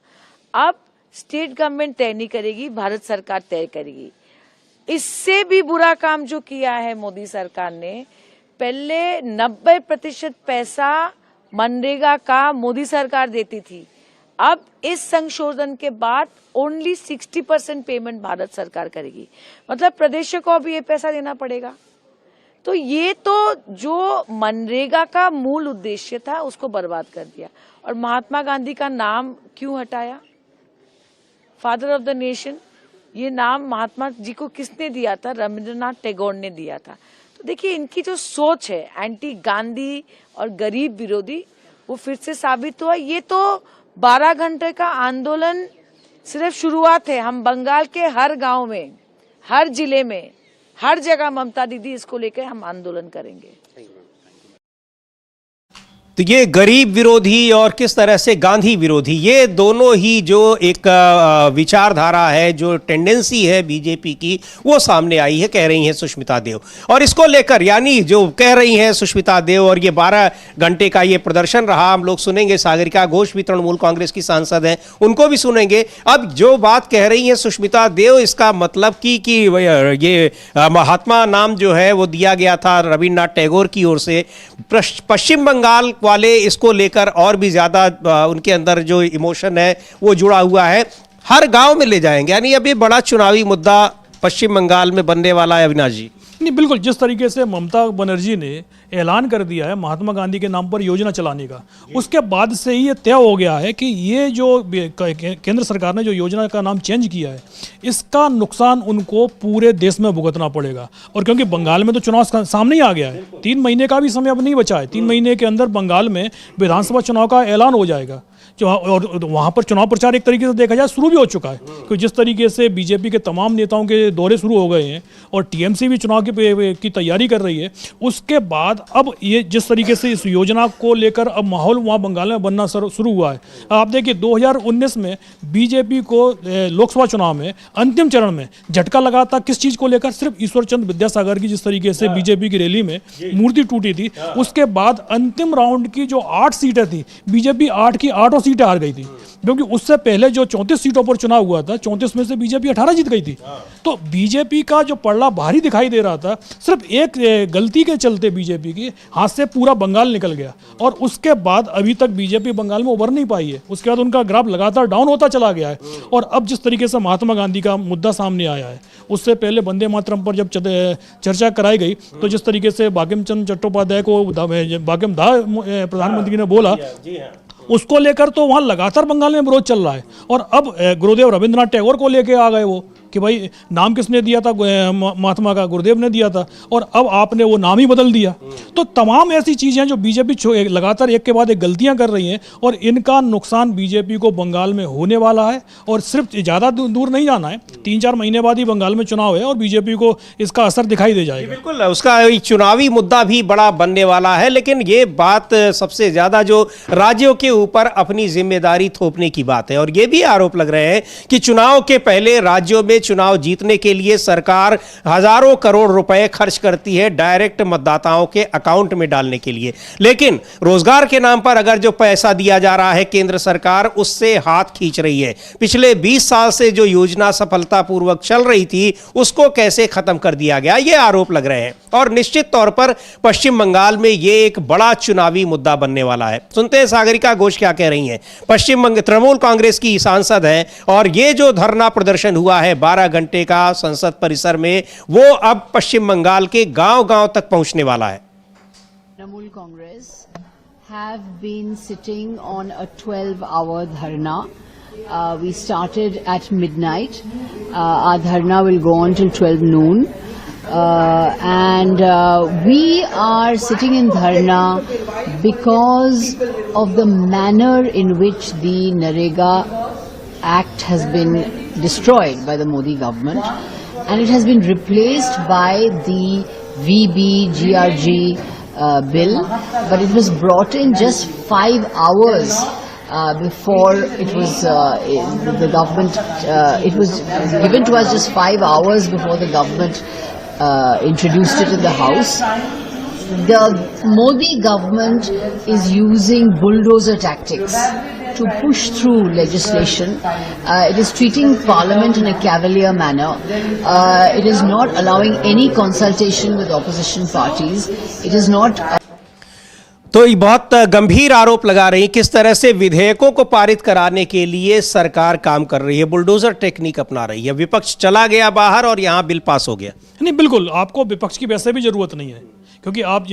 अब स्टेट गवर्नमेंट तय नहीं करेगी, भारत सरकार तय करेगी। इससे भी बुरा काम जो किया है मोदी सरकार ने, पहले 90% पैसा मनरेगा का मोदी सरकार देती थी, अब इस संशोधन के बाद ओनली 60% पेमेंट भारत सरकार करेगी। मतलब प्रदेशों को भी ये पैसा देना पड़ेगा। तो ये तो जो मनरेगा का मूल उद्देश्य था उसको बर्बाद कर दिया। और महात्मा गांधी का नाम क्यों हटाया? फादर ऑफ द नेशन, ये नाम महात्मा जी को किसने दिया था? रविंद्रनाथ टैगोर ने दिया था। तो देखिए, इनकी जो सोच है एंटी गांधी और गरीब विरोधी, वो फिर से साबित हुआ। ये तो 12 घंटे का आंदोलन सिर्फ शुरुआत है। हम बंगाल के हर गांव में, हर जिले में, हर जगह ममता दीदी इसको लेकर हम आंदोलन करेंगे। तो ये गरीब विरोधी और किस तरह से गांधी विरोधी, ये दोनों ही जो एक विचारधारा है, जो टेंडेंसी है बीजेपी की, वो सामने आई है, कह रही हैं सुष्मिता देव। और इसको लेकर यानी जो कह रही हैं सुष्मिता देव, और ये 12 घंटे का ये प्रदर्शन रहा, हम लोग सुनेंगे। सागरिका घोष भी तृणमूल कांग्रेस की सांसद हैं, उनको भी सुनेंगे। अब जो बात कह रही हैं सुष्मिता देव, इसका मतलब कि ये महात्मा नाम जो है वो दिया गया था रविन्द्रनाथ टैगोर की ओर से। पश्चिम बंगाल वाले इसको लेकर और भी ज्यादा उनके अंदर जो इमोशन है वो जुड़ा हुआ है, हर गांव में ले जाएंगे। यानी अब ये बड़ा चुनावी मुद्दा पश्चिम बंगाल में बनने वाला है। अविनाश जी, नहीं, बिल्कुल जिस तरीके से ममता बनर्जी ने ऐलान कर दिया है महात्मा गांधी के नाम पर योजना चलाने का, उसके बाद से ही ये तय हो गया है कि ये जो केंद्र सरकार ने जो योजना का नाम चेंज किया है, इसका नुकसान उनको पूरे देश में भुगतना पड़ेगा। और क्योंकि बंगाल में तो चुनाव सामने ही आ गया है, 3 महीने का भी समय अब नहीं बचा है। 3 महीने के अंदर बंगाल में विधानसभा चुनाव का ऐलान हो जाएगा, और वहाँ पर चुनाव प्रचार एक तरीके से देखा जाए शुरू भी हो चुका है। क्योंकि जिस तरीके से बीजेपी के तमाम नेताओं के दौरे शुरू हो गए हैं और टीएमसी भी चुनाव की तैयारी कर रही है, उसके बाद अब ये जिस तरीके से इस योजना को लेकर अब माहौल वहाँ बंगाल में बनना शुरू हुआ है। आप देखिए 2019 में बीजेपी को लोकसभा चुनाव में अंतिम चरण में झटका लगा था, किस चीज़ को लेकर? सिर्फ ईश्वरचंद विद्यासागर की जिस तरीके से बीजेपी की रैली में मूर्ति टूटी थी, उसके बाद अंतिम राउंड की जो 8 सीटें थी, बीजेपी 8 की 8 सीटें हार गई थी। क्योंकि उससे पहले जो 34 सीटों पर चुनाव हुआ था, 34 में से बीजेपी 18 जीत गई थी। तो बीजेपी का जो पलड़ा भारी दिखाई दे रहा था, सिर्फ एक गलती के चलते बीजेपी की हाथ से पूरा बंगाल निकल गया। और उसके बाद अभी तक बीजेपी बंगाल में उभर नहीं पाई है। उसके बाद उनका ग्राफ लगातार डाउन होता चला गया है। और अब जिस तरीके से महात्मा गांधी का मुद्दा सामने आया है, उससे पहले वंदे मातरम पर जब चर्चा कराई गई, तो जिस तरीके से बंकिम चंद्र चट्टोपाध्याय को प्रधानमंत्री ने बोला, उसको लेकर तो वहाँ लगातार बंगाल में विरोध चल रहा है। और अब गुरुदेव रविन्द्रनाथ टैगोर को लेके आ गए वो कि भाई नाम किसने दिया था महात्मा का? गुरुदेव ने दिया था, और अब आपने वो नाम ही बदल दिया। तो तमाम ऐसी चीज़ें जो बीजेपी लगातार एक के बाद एक गलतियां कर रही हैं, और इनका नुकसान बीजेपी को बंगाल में होने वाला है। और सिर्फ ज़्यादा दूर नहीं जाना है, 3-4 महीने बाद ही बंगाल में चुनाव है और बीजेपी को इसका असर दिखाई दे जाएगा। बिल्कुल, उसका चुनावी मुद्दा भी बड़ा बनने वाला है। लेकिन ये बात सबसे ज़्यादा जो राज्यों के ऊपर अपनी जिम्मेदारी थोपने की बात है। और ये भी आरोप लग रहे हैं कि चुनाव के पहले राज्यों में चुनाव जीतने के लिए सरकार हजारों करोड़ रुपए खर्च करती है डायरेक्ट मतदाताओं के अकाउंट में डालने के लिए। लेकिन रोजगार के नाम पर अगर जो पैसा दिया जा रहा है, केंद्र सरकार उससे हाथ खींच रही है। पिछले 20 साल से जो योजना सफलतापूर्वक चल रही थी, उसको कैसे खत्म कर दिया गया, ये आरोप लग रहे हैं। और निश्चित तौर पर पश्चिम बंगाल में ये एक बड़ा चुनावी मुद्दा बनने वाला है। सुनते हैं सागरिका घोष क्या कह रही हैं। पश्चिम बंगाल तृणमूल कांग्रेस की सांसद हैं, और ये जो धरना प्रदर्शन हुआ है 12 घंटे का संसद परिसर में, वो अब पश्चिम बंगाल के गांव-गांव तक पहुंचने वाला है। Trinamool Congress have been sitting on a 12-hour dharna. We started at midnight. Our dharna will go on till 12 noon. And we are sitting in dharna because of the manner in which the Narega Act has been destroyed by the Modi government, and it has been replaced by the VB-GRG bill, but it was brought in just 5 hours before it was the government. It was given to us just 5 hours before the government introduced it in the House. The Modi government is using bulldozer tactics to push through legislation. It is treating Parliament in a cavalier manner. It is not allowing any consultation with opposition parties. It is not. तो ये बहुत गंभीर आरोप लगा रही किस तरह से विधेयकों को पारित कराने के लिए सरकार काम कर रही है, बुलडोजर टेक्निक अपना रही है। विपक्ष चला गया बाहर और यहाँ बिल पास हो गया। नहीं, बिल्कुल आपको विपक्ष की वैसे भी जरूरत नहीं है, क्योंकि आप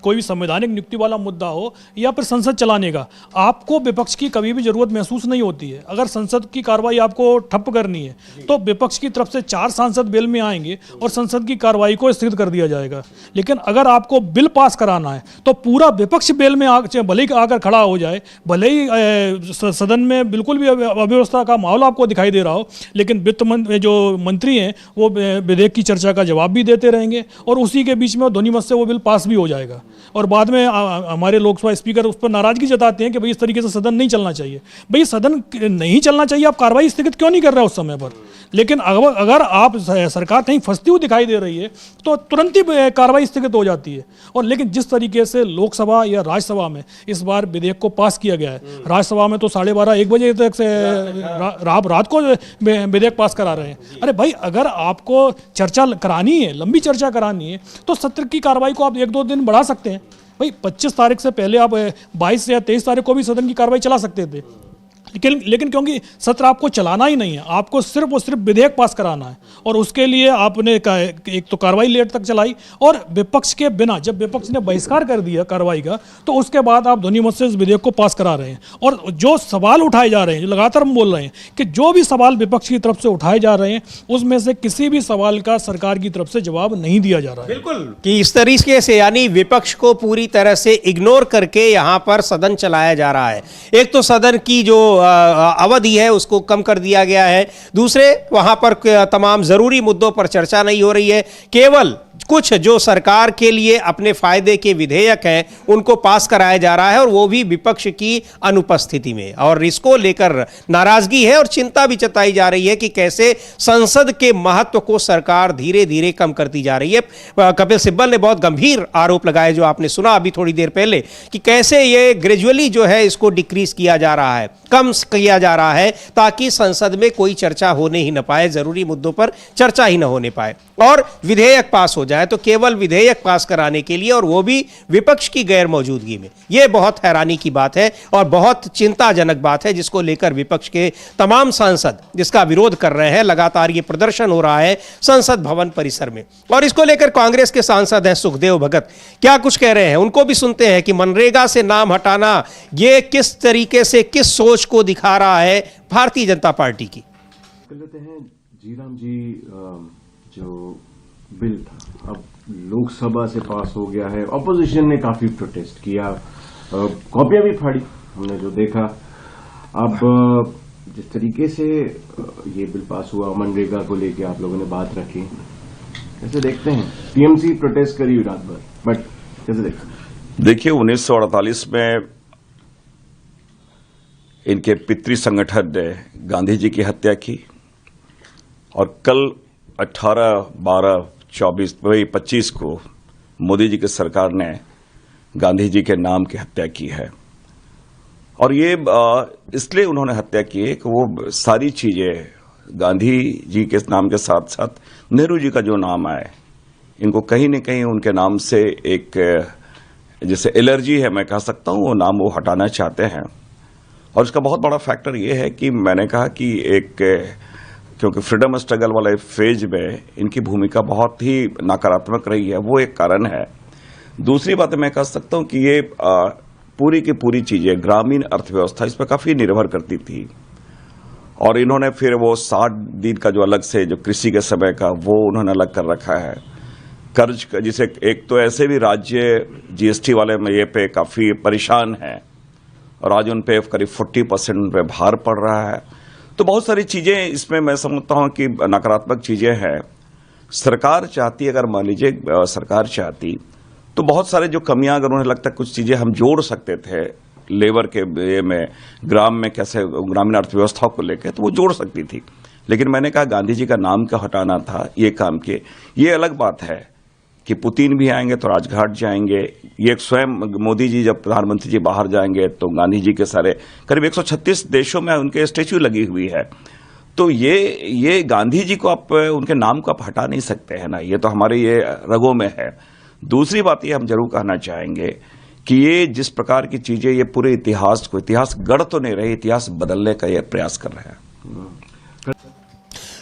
कोई भी संवैधानिक नियुक्ति वाला मुद्दा हो या फिर संसद चलाने का, आपको विपक्ष की कभी भी जरूरत महसूस नहीं होती है। अगर संसद की कार्रवाई आपको ठप करनी है तो विपक्ष की तरफ से 4 सांसद बिल में आएंगे और संसद की कार्रवाई को स्थगित कर दिया जाएगा। लेकिन अगर आपको बिल पास कराना है तो पूरा विपक्ष बिल में भले ही आकर खड़ा हो जाए, भले ही सदन में बिल्कुल भी अव्यवस्था का माहौल आपको दिखाई दे रहा हो, लेकिन वित्त जो मंत्री हैं वो विधेयक की चर्चा का जवाब भी देते रहेंगे और उसी के बीच में ध्वनिमत से वो बिल पास भी हो जाएगा। और बाद में हमारे लोकसभा स्पीकर उस पर नाराजगी जताते हैं कि भाई इस तरीके से सदन नहीं चलना चाहिए। भाई सदन नहीं चलना चाहिए, आप कार्रवाई स्थगित क्यों नहीं कर रहे उस समय पर? लेकिन अगर आप सरकार कहीं फंसती हुई दिखाई दे रही है तो तुरंत ही कार्रवाई स्थगित हो जाती है। और लेकिन जिस तरीके से लोकसभा या राज्यसभा में इस बार विधेयक को पास किया गया है, राज्यसभा में तो 12:30-1 बजे तक से रात को विधेयक पास करा रहे हैं। अरे भाई, अगर आपको चर्चा करानी है, लंबी चर्चा करानी है, तो सत्र की कार्रवाई को आप 1-2 दिन बढ़ा सकते हैं। भाई 25 तारीख से पहले आप 22 या 23 तारीख को भी सदन की कार्रवाई चला सकते थे। लेकिन क्योंकि सत्र आपको चलाना ही नहीं है, आपको सिर्फ और सिर्फ विधेयक पास कराना है, और उसके लिए आपने एक तो कार्रवाई लेट तक चलाई, और विपक्ष के बिना, जब विपक्ष ने बहिष्कार कर दिया कार्रवाई का, तो उसके बाद आप ध्वनिमत से इस विधेयक को पास करा रहे हैं। और जो सवाल उठाए जा रहे हैं, जो लगातार हम बोल रहे हैं कि जो भी सवाल विपक्ष की तरफ से उठाए जा रहे हैं, उसमें से किसी भी सवाल का सरकार की तरफ से जवाब नहीं दिया जा रहा है। बिल्कुल, कि इस तरीके से यानी विपक्ष को पूरी तरह से इग्नोर करके यहां पर सदन चलाया जा रहा है। एक तो सदन की जो अवधि है उसको कम कर दिया गया है, दूसरे वहां पर तमाम जरूरी मुद्दों पर चर्चा नहीं हो रही है, केवल कुछ जो सरकार के लिए अपने फायदे के विधेयक हैं उनको पास कराया जा रहा है, और वो भी विपक्ष की अनुपस्थिति में। और इसको लेकर नाराजगी है और चिंता भी जताई जा रही है कि कैसे संसद के महत्व को सरकार धीरे धीरे कम करती जा रही है। कपिल सिब्बल ने बहुत गंभीर आरोप लगाए, जो आपने सुना अभी थोड़ी देर पहले, कि कैसे ये ग्रेजुअली जो है इसको डिक्रीज किया जा रहा है, कम किया जा रहा है, ताकि संसद में कोई चर्चा होने ही न पाए, जरूरी मुद्दों पर चर्चा ही न होने पाए, और विधेयक पास हो जाए तो केवल विधेयक पास कराने के लिए, और वो भी विपक्ष की गैर मौजूदगी में। यह बहुत हैरानी की बात है और बहुत चिंताजनक बात है, जिसको लेकर विपक्ष के तमाम सांसद जिसका विरोध कर रहे हैं। लगातार ये प्रदर्शन हो रहा है संसद भवन परिसर में, और इसको लेकर कांग्रेस के सांसद हैं सुखदेव भगत, क्या कुछ कह रहे हैं, उनको भी सुनते हैं कि मनरेगा से नाम हटाना ये किस तरीके से, किस सोच को दिखा रहा है भारतीय जनता पार्टी की। कर लेते हैं जीराम जी, जो बिल था अब लोकसभा से पास हो गया है, ऑपोजिशन ने काफी प्रोटेस्ट किया, कॉपियां भी फाड़ी, हमने जो देखा। अब जिस तरीके से ये बिल पास हुआ, मनरेगा को लेके आप लोगों ने बात रखी, कैसे देखते हैं? टीएमसी प्रोटेस्ट करी रात भर, बट कैसे देखते हैं? देखिए, 1948 में इनके पितृ संगठन ने गांधी जी की हत्या की, और कल 18, 12, 24, 25 को मोदी जी की सरकार ने गांधी जी के नाम की हत्या की है। और ये इसलिए उन्होंने हत्या की है कि वो सारी चीजें गांधी जी के नाम के साथ साथ नेहरू जी का जो नाम आए, इनको कहीं न कहीं उनके नाम से एक जैसे एलर्जी है, मैं कह सकता हूं, वो नाम वो हटाना चाहते हैं। और इसका बहुत बड़ा फैक्टर ये है कि मैंने कहा कि क्योंकि फ्रीडम स्ट्रगल वाले फेज में इनकी भूमिका बहुत ही नकारात्मक रही है, वो एक कारण है। दूसरी बात मैं कह सकता हूं कि ये पूरी की पूरी चीजें ग्रामीण अर्थव्यवस्था इस पर काफी निर्भर करती थी, और इन्होंने फिर वो 60 दिन का जो अलग से जो कृषि के समय का वो उन्होंने अलग कर रखा है। कर्ज जिसे एक तो ऐसे भी राज्य जीएसटी वाले में ये पे काफी परेशान है, और आज उन पे करीब 40% उन पे भार पड़ रहा है। तो बहुत सारी चीजें इसमें मैं समझता हूं कि नकारात्मक चीजें हैं। सरकार चाहती, अगर मान लीजिए सरकार चाहती, तो बहुत सारे जो कमियां, अगर उन्हें लगता है कुछ चीजें हम जोड़ सकते थे लेबर के में, ग्राम में कैसे ग्रामीण अर्थव्यवस्था को लेकर, तो वो जोड़ सकती थी। लेकिन मैंने कहा गांधी जी का नाम का हटाना था, ये काम किए। ये अलग बात है कि पुतिन भी आएंगे तो राजघाट जाएंगे, ये स्वयं मोदी जी जब प्रधानमंत्री जी बाहर जाएंगे तो गांधी जी के सारे करीब 136 देशों में उनके स्टेच्यू लगी हुई है। तो ये गांधी जी को आप उनके नाम को आप हटा नहीं सकते हैं ना, ये तो हमारे ये रगों में है। दूसरी बात ये हम जरूर कहना चाहेंगे कि ये जिस प्रकार की चीजें, ये पूरे इतिहास को, इतिहास गढ़ तो नहीं रहे, इतिहास बदलने का ये प्रयास कर रहे हैं।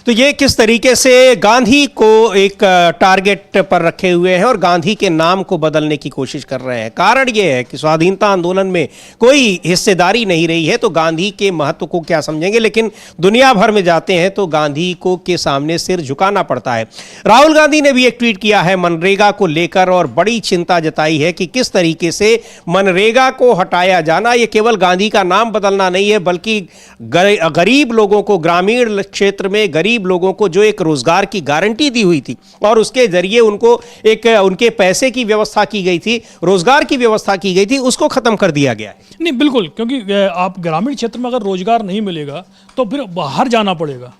तो ये किस तरीके से गांधी को एक टारगेट पर रखे हुए हैं और गांधी के नाम को बदलने की कोशिश कर रहे हैं। कारण ये है कि स्वाधीनता आंदोलन में कोई हिस्सेदारी नहीं रही है, तो गांधी के महत्व को क्या समझेंगे। लेकिन दुनिया भर में जाते हैं तो गांधी को के सामने सिर झुकाना पड़ता है। राहुल गांधी ने भी एक ट्वीट किया है मनरेगा को लेकर, और बड़ी चिंता जताई है कि किस तरीके से मनरेगा को हटाया जाना, ये केवल गांधी का नाम बदलना नहीं है, बल्कि गरीब लोगों को, ग्रामीण क्षेत्र में गरीब गरीब लोगों को जो एक रोजगार की गारंटी दी हुई थी और उसके जरिए उनको एक उनके पैसे की व्यवस्था की गई थी, रोजगार की व्यवस्था की गई थी, उसको खत्म कर दिया गया है। नहीं, बिल्कुल, क्योंकि आप ग्रामीण क्षेत्र में अगर रोजगार नहीं मिलेगा तो फिर बाहर जाना पड़ेगा।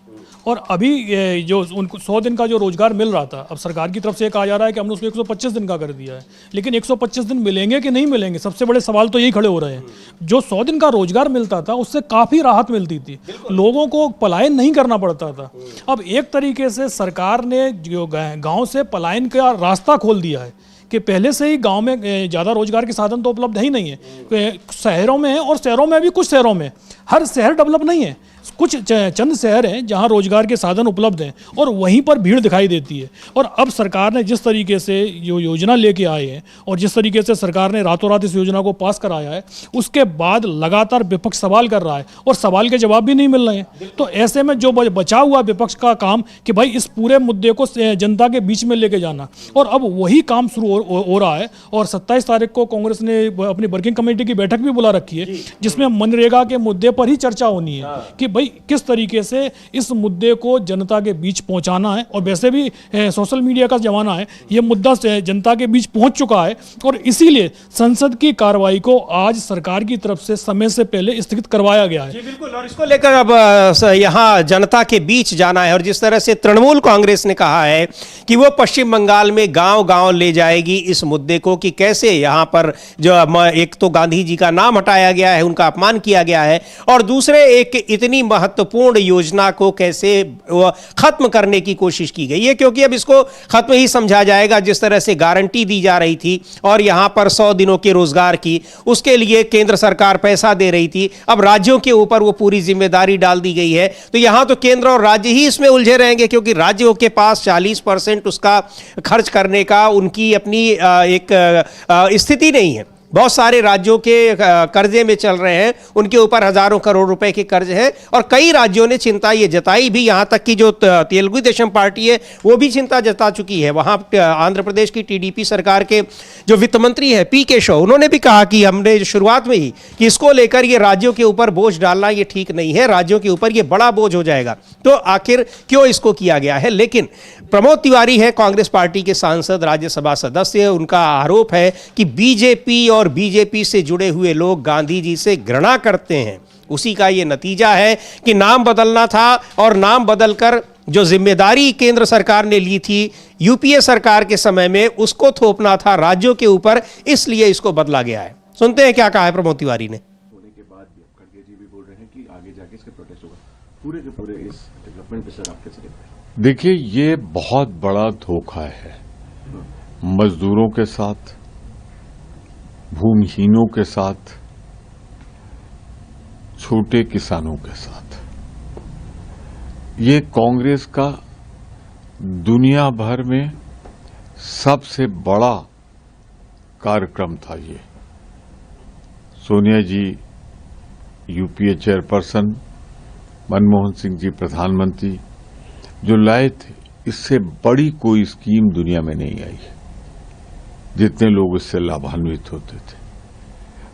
और अभी जो उनको 100 दिन का जो रोजगार मिल रहा था, अब सरकार की तरफ से कहा जा रहा है कि हमने उसको 125 दिन का कर दिया है, लेकिन 125 दिन मिलेंगे कि नहीं मिलेंगे, सबसे बड़े सवाल तो यही खड़े हो रहे हैं। जो 100 दिन का रोजगार मिलता था उससे काफ़ी राहत मिलती थी, लोगों को पलायन नहीं करना पड़ता था। अब एक तरीके से सरकार ने जो गाँव से पलायन का रास्ता खोल दिया है कि पहले से ही गांव में ज़्यादा रोजगार के साधन तो उपलब्ध ही नहीं है, शहरों में है, और शहरों में भी कुछ शहरों में, हर शहर डेवलप नहीं है, कुछ चंद शहर हैं जहां रोजगार के साधन उपलब्ध हैं और वहीं पर भीड़ दिखाई देती है। और अब सरकार ने जिस तरीके से जो योजना लेके आए हैं और जिस तरीके से सरकार ने रातों रात इस योजना को पास कराया है, उसके बाद लगातार विपक्ष सवाल कर रहा है और सवाल के जवाब भी नहीं मिल रहे हैं। तो ऐसे में जो बचा हुआ विपक्ष का काम कि भाई इस पूरे मुद्दे को जनता के बीच में लेके जाना, और अब वही काम शुरू हो रहा है। और 27 तारीख को कांग्रेस ने अपनी वर्किंग कमेटी की बैठक भी बुला रखी है, जिसमें मनरेगा के मुद्दे पर ही चर्चा होनी है कि भाई किस तरीके से इस मुद्दे को जनता के बीच पहुंचाना है। और वैसे भी सोशल मीडिया का जमाना है, ये मुद्दा जनता के बीच पहुंच चुका है और इसीलिए संसद की कार्रवाई को आज सरकार की तरफ से समय से पहले स्थगित करवाया गया है। जी बिल्कुल, और इसको लेकर अब यहाँ जनता के बीच जाना है। और जिस तरह से तृणमूल कांग्रेस ने कहा है कि वो पश्चिम बंगाल में गांव-गांव ले जाएगी इस मुद्दे को, कि कैसे यहाँ पर जो एक तो गांधी जी का नाम हटाया गया है, उनका अपमान किया गया है, और दूसरे एक इतनी महत्वपूर्ण योजना को कैसे खत्म करने की कोशिश की गई है, क्योंकि अब इसको खत्म ही समझा जाएगा। जिस तरह से गारंटी दी जा रही थी और यहां पर 100 दिनों के रोजगार की, उसके लिए केंद्र सरकार पैसा दे रही थी, अब राज्यों के ऊपर वो पूरी जिम्मेदारी डाल दी गई है। तो यहां तो केंद्र और राज्य ही इसमें उलझे रहेंगे, क्योंकि राज्यों के पास 40% उसका खर्च करने का उनकी अपनी एक स्थिति नहीं है। बहुत सारे राज्यों के कर्जे में चल रहे हैं, उनके ऊपर हजारों करोड़ रुपए के कर्ज हैं, और कई राज्यों ने चिंता ये जताई भी, यहां तक कि जो तेलुगु देशम पार्टी है वो भी चिंता जता चुकी है। वहां आंध्र प्रदेश की टीडीपी सरकार के जो वित्त मंत्री है पी केशव, उन्होंने भी कहा कि हमने शुरुआत में ही कि इसको लेकर ये राज्यों के ऊपर बोझ डालना ये ठीक नहीं है, राज्यों के ऊपर ये बड़ा बोझ हो जाएगा। तो आखिर क्यों इसको किया गया है? लेकिन प्रमोद तिवारी है, कांग्रेस पार्टी के सांसद, राज्यसभा सदस्य, उनका आरोप है कि बीजेपी और बीजेपी से जुड़े हुए लोग गांधी जी से घृणा करते हैं। उसी का ये नतीजा है कि नाम बदलना था, और नाम बदलकर जो जिम्मेदारी केंद्र सरकार ने ली थी यूपीए सरकार के समय में, उसको थोपना था राज्यों के ऊपर, इसलिए इसको बदला गया है। सुनते हैं क्या कहा है प्रमोद तिवारी ने। होने के बाद भी खड़गे जी भी बोल रहे हैं कि आगे जाके इसका प्रोटेस्ट होगा। पूरे के पूरे इस डेवलपमेंट पे सर आप कैसे देखते हैं? देखिए, ये बहुत बड़ा धोखा है मजदूरों के साथ, भूमिहीनों के साथ, छोटे किसानों के साथ। ये कांग्रेस का दुनिया भर में सबसे बड़ा कार्यक्रम था। ये सोनिया जी यूपीए चेयरपर्सन, मनमोहन सिंह जी प्रधानमंत्री जो लाए थे, इससे बड़ी कोई स्कीम दुनिया में नहीं आई जितने लोग इससे लाभान्वित होते थे।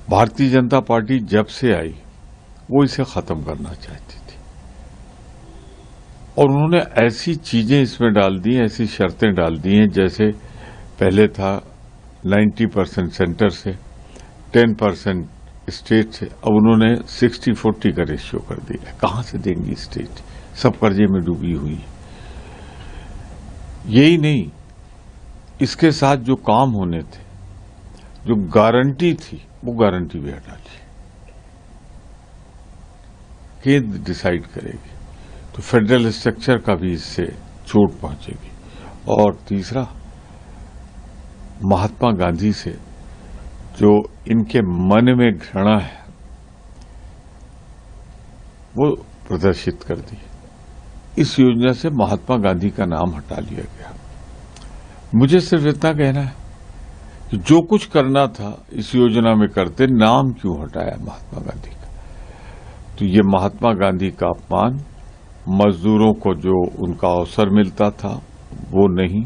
भारतीय जनता पार्टी जब से आई वो इसे खत्म करना चाहती थी, और उन्होंने ऐसी चीजें इसमें डाल दी, ऐसी शर्तें डाल दी हैं, जैसे पहले था 90% सेंटर से, 10% स्टेट से, अब उन्होंने 60-40 का रेशियो कर दिया। कहां से देंगी स्टेट? सब कर्जे में डूबी हुई है। यही नहीं, इसके साथ जो काम होने थे, जो गारंटी थी, वो गारंटी भी हटा ली। केंद्र डिसाइड करेगी, तो फेडरल स्ट्रक्चर का भी इससे चोट पहुंचेगी। और तीसरा, महात्मा गांधी से जो इनके मन में घृणा है वो प्रदर्शित कर दी। इस योजना से महात्मा गांधी का नाम हटा लिया गया। मुझे सिर्फ इतना कहना है कि जो कुछ करना था इस योजना में करते, नाम क्यों हटाया महात्मा गांधी का? तो ये महात्मा गांधी का अपमान, मजदूरों को जो उनका अवसर मिलता था वो नहीं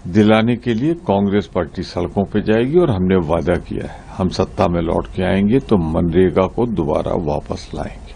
दिलाने के लिए कांग्रेस पार्टी सड़कों पे जाएगी। और हमने वादा किया है, हम सत्ता में लौट के आएंगे तो मनरेगा को दोबारा वापस लाएंगे।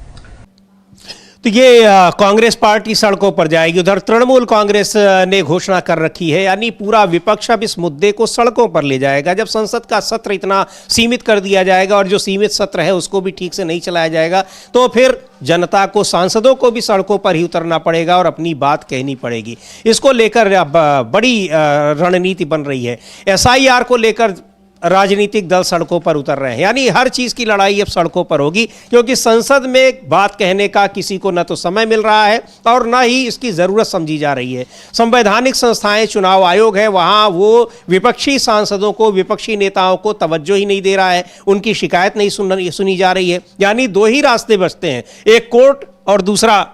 तो ये कांग्रेस पार्टी सड़कों पर जाएगी, उधर तृणमूल कांग्रेस ने घोषणा कर रखी है, यानी पूरा विपक्ष अब इस मुद्दे को सड़कों पर ले जाएगा। जब संसद का सत्र इतना सीमित कर दिया जाएगा और जो सीमित सत्र है उसको भी ठीक से नहीं चलाया जाएगा, तो फिर जनता को, सांसदों को भी सड़कों पर ही उतरना पड़ेगा और अपनी बात कहनी पड़ेगी। इसको लेकर अब बड़ी रणनीति बन रही है। SIR को लेकर राजनीतिक दल सड़कों पर उतर रहे हैं, यानी हर चीज की लड़ाई अब सड़कों पर होगी, क्योंकि संसद में बात कहने का किसी को न तो समय मिल रहा है और न ही इसकी जरूरत समझी जा रही है। संवैधानिक संस्थाएं, चुनाव आयोग है, वहां वो विपक्षी सांसदों को, विपक्षी नेताओं को तवज्जो ही नहीं दे रहा है, उनकी शिकायत नहीं सुनी जा रही है। यानी दो ही रास्ते बचते हैं, एक कोर्ट और दूसरा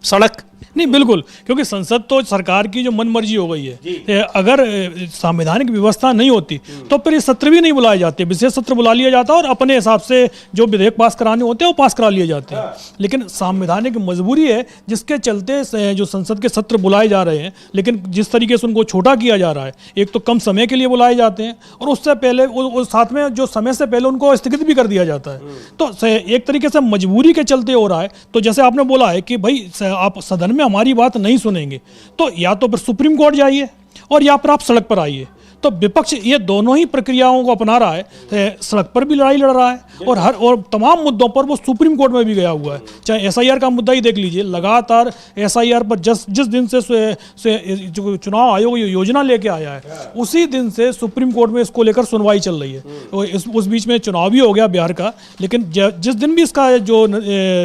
सड़क। नहीं, बिल्कुल, क्योंकि संसद तो सरकार की जो मनमर्जी हो गई है। अगर संवैधानिक व्यवस्था नहीं होती तो फिर ये सत्र भी नहीं बुलाए जाते, विशेष सत्र बुला लिया जाता और अपने हिसाब से जो विधेयक पास कराने होते हैं वो पास करा लिए जाते हैं। लेकिन संवैधानिक मजबूरी है जिसके चलते जो संसद के सत्र बुलाए जा रहे हैं, लेकिन जिस तरीके से उनको छोटा किया जा रहा है, एक तो कम समय के लिए बुलाए जाते हैं और उससे पहले साथ में जो समय से पहले उनको स्थगित भी कर दिया जाता है। तो एक तरीके से मजबूरी के चलते हो रहा है। तो जैसे आपने बोला है कि भाई आप सदन में हमारी बात नहीं सुनेंगे तो या तो फिर सुप्रीम कोर्ट जाइए और या फिर आप सड़क पर आइए। तो विपक्ष ये दोनों ही प्रक्रियाओं को अपना रहा है, सड़क पर भी लड़ाई लड़ रहा है और तमाम मुद्दों पर वो सुप्रीम कोर्ट में भी गया हुआ है। चाहे SIR का मुद्दा ही देख लीजिए, लगातार SIR पर जिस दिन से जो चुनाव आयोग योजना लेके आया है उसी दिन से सुप्रीम कोर्ट में इसको लेकर सुनवाई चल रही है। उस बीच में चुनाव भी हो गया बिहार का, लेकिन जिस दिन भी इसका जो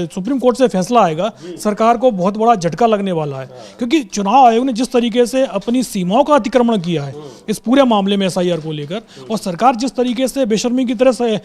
सुप्रीम कोर्ट से फैसला आएगा, सरकार को बहुत बड़ा झटका लगने वाला है, क्योंकि चुनाव आयोग ने जिस तरीके से अपनी सीमाओं का अतिक्रमण किया है इस पूरे मामले में SIR को लेकर, और सरकार जिस तरीके से बेशर्मी की तरह से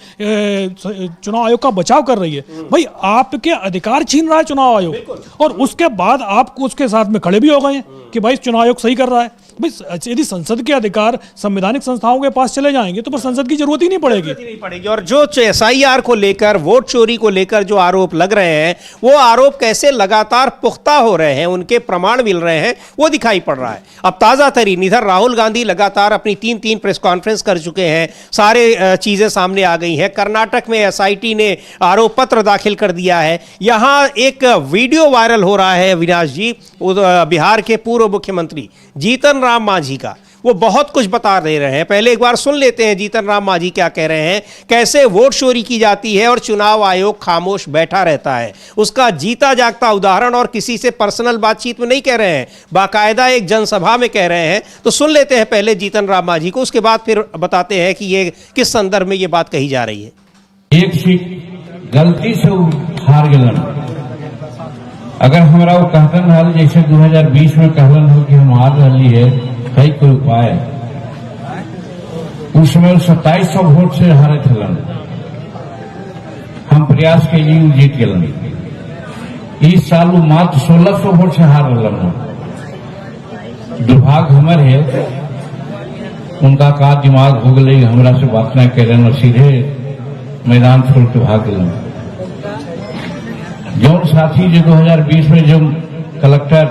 चुनाव आयोग का बचाव कर रही है, भाई आपके अधिकार छीन रहा है चुनाव आयोग, और उसके बाद आप उसके साथ में खड़े भी हो गए हैं कि भाई चुनाव आयोग सही कर रहा है। भाई यदि संसद के अधिकार संवैधानिक संस्थाओं के पास चले जाएंगे तो फिर संसद की जरूरत ही नहीं पड़ेगी। और जो SIR को लेकर, वोट चोरी को लेकर जो आरोप लग रहे हैं, वो आरोप कैसे लगातार पुख्ता हो रहे हैं, उनके प्रमाण मिल रहे हैं, वो दिखाई पड़ रहा है। अब ताजा तरीन, इधर राहुल गांधी लगातार अपनी तीन प्रेस कॉन्फ्रेंस कर चुके हैं, सारे चीजें सामने आ गई हैं। कर्नाटक में SIT ने आरोप पत्र दाखिल कर दिया है। यहां एक वीडियो वायरल हो रहा है अविनाश जी, बिहार के पूर्व मुख्यमंत्री जीतन राम मांझी का, वो बहुत कुछ बता दे रहे हैं। पहले एक बार सुन लेते हैं जीतन राम मांझी क्या कह रहे हैं, कैसे वोट चोरी की जाती है और चुनाव आयोग खामोश बैठा रहता है। उसका जीता जागता उदाहरण, और किसी से पर्सनल बातचीत में नहीं कह रहे हैं, बाकायदा एक जनसभा में कह रहे हैं। तो सुन लेते हैं पहले जीतन राम मांझी को, उसके बाद फिर बताते हैं कि ये किस संदर्भ में ये बात कही जा रही है। एक सीट गलती से हार गलन, अगर हमारा वो कहतन हल जैसे 2020 में कहलन हो कि हम हार रही है, कई कोई उपाय उसमें 2700 वोट से हारे थलन, हम प्रयास के लिए जीत गलन। इस साल वो मात्र 1600 वोट से हार रहा। दुर्भाग्य हमारे है, उनका का दिमाग हो गई, हमरा से बात न करें और सीधे मैदान छोड़ के भाग गलन। जौन साथी जो 2020 में जो कलेक्टर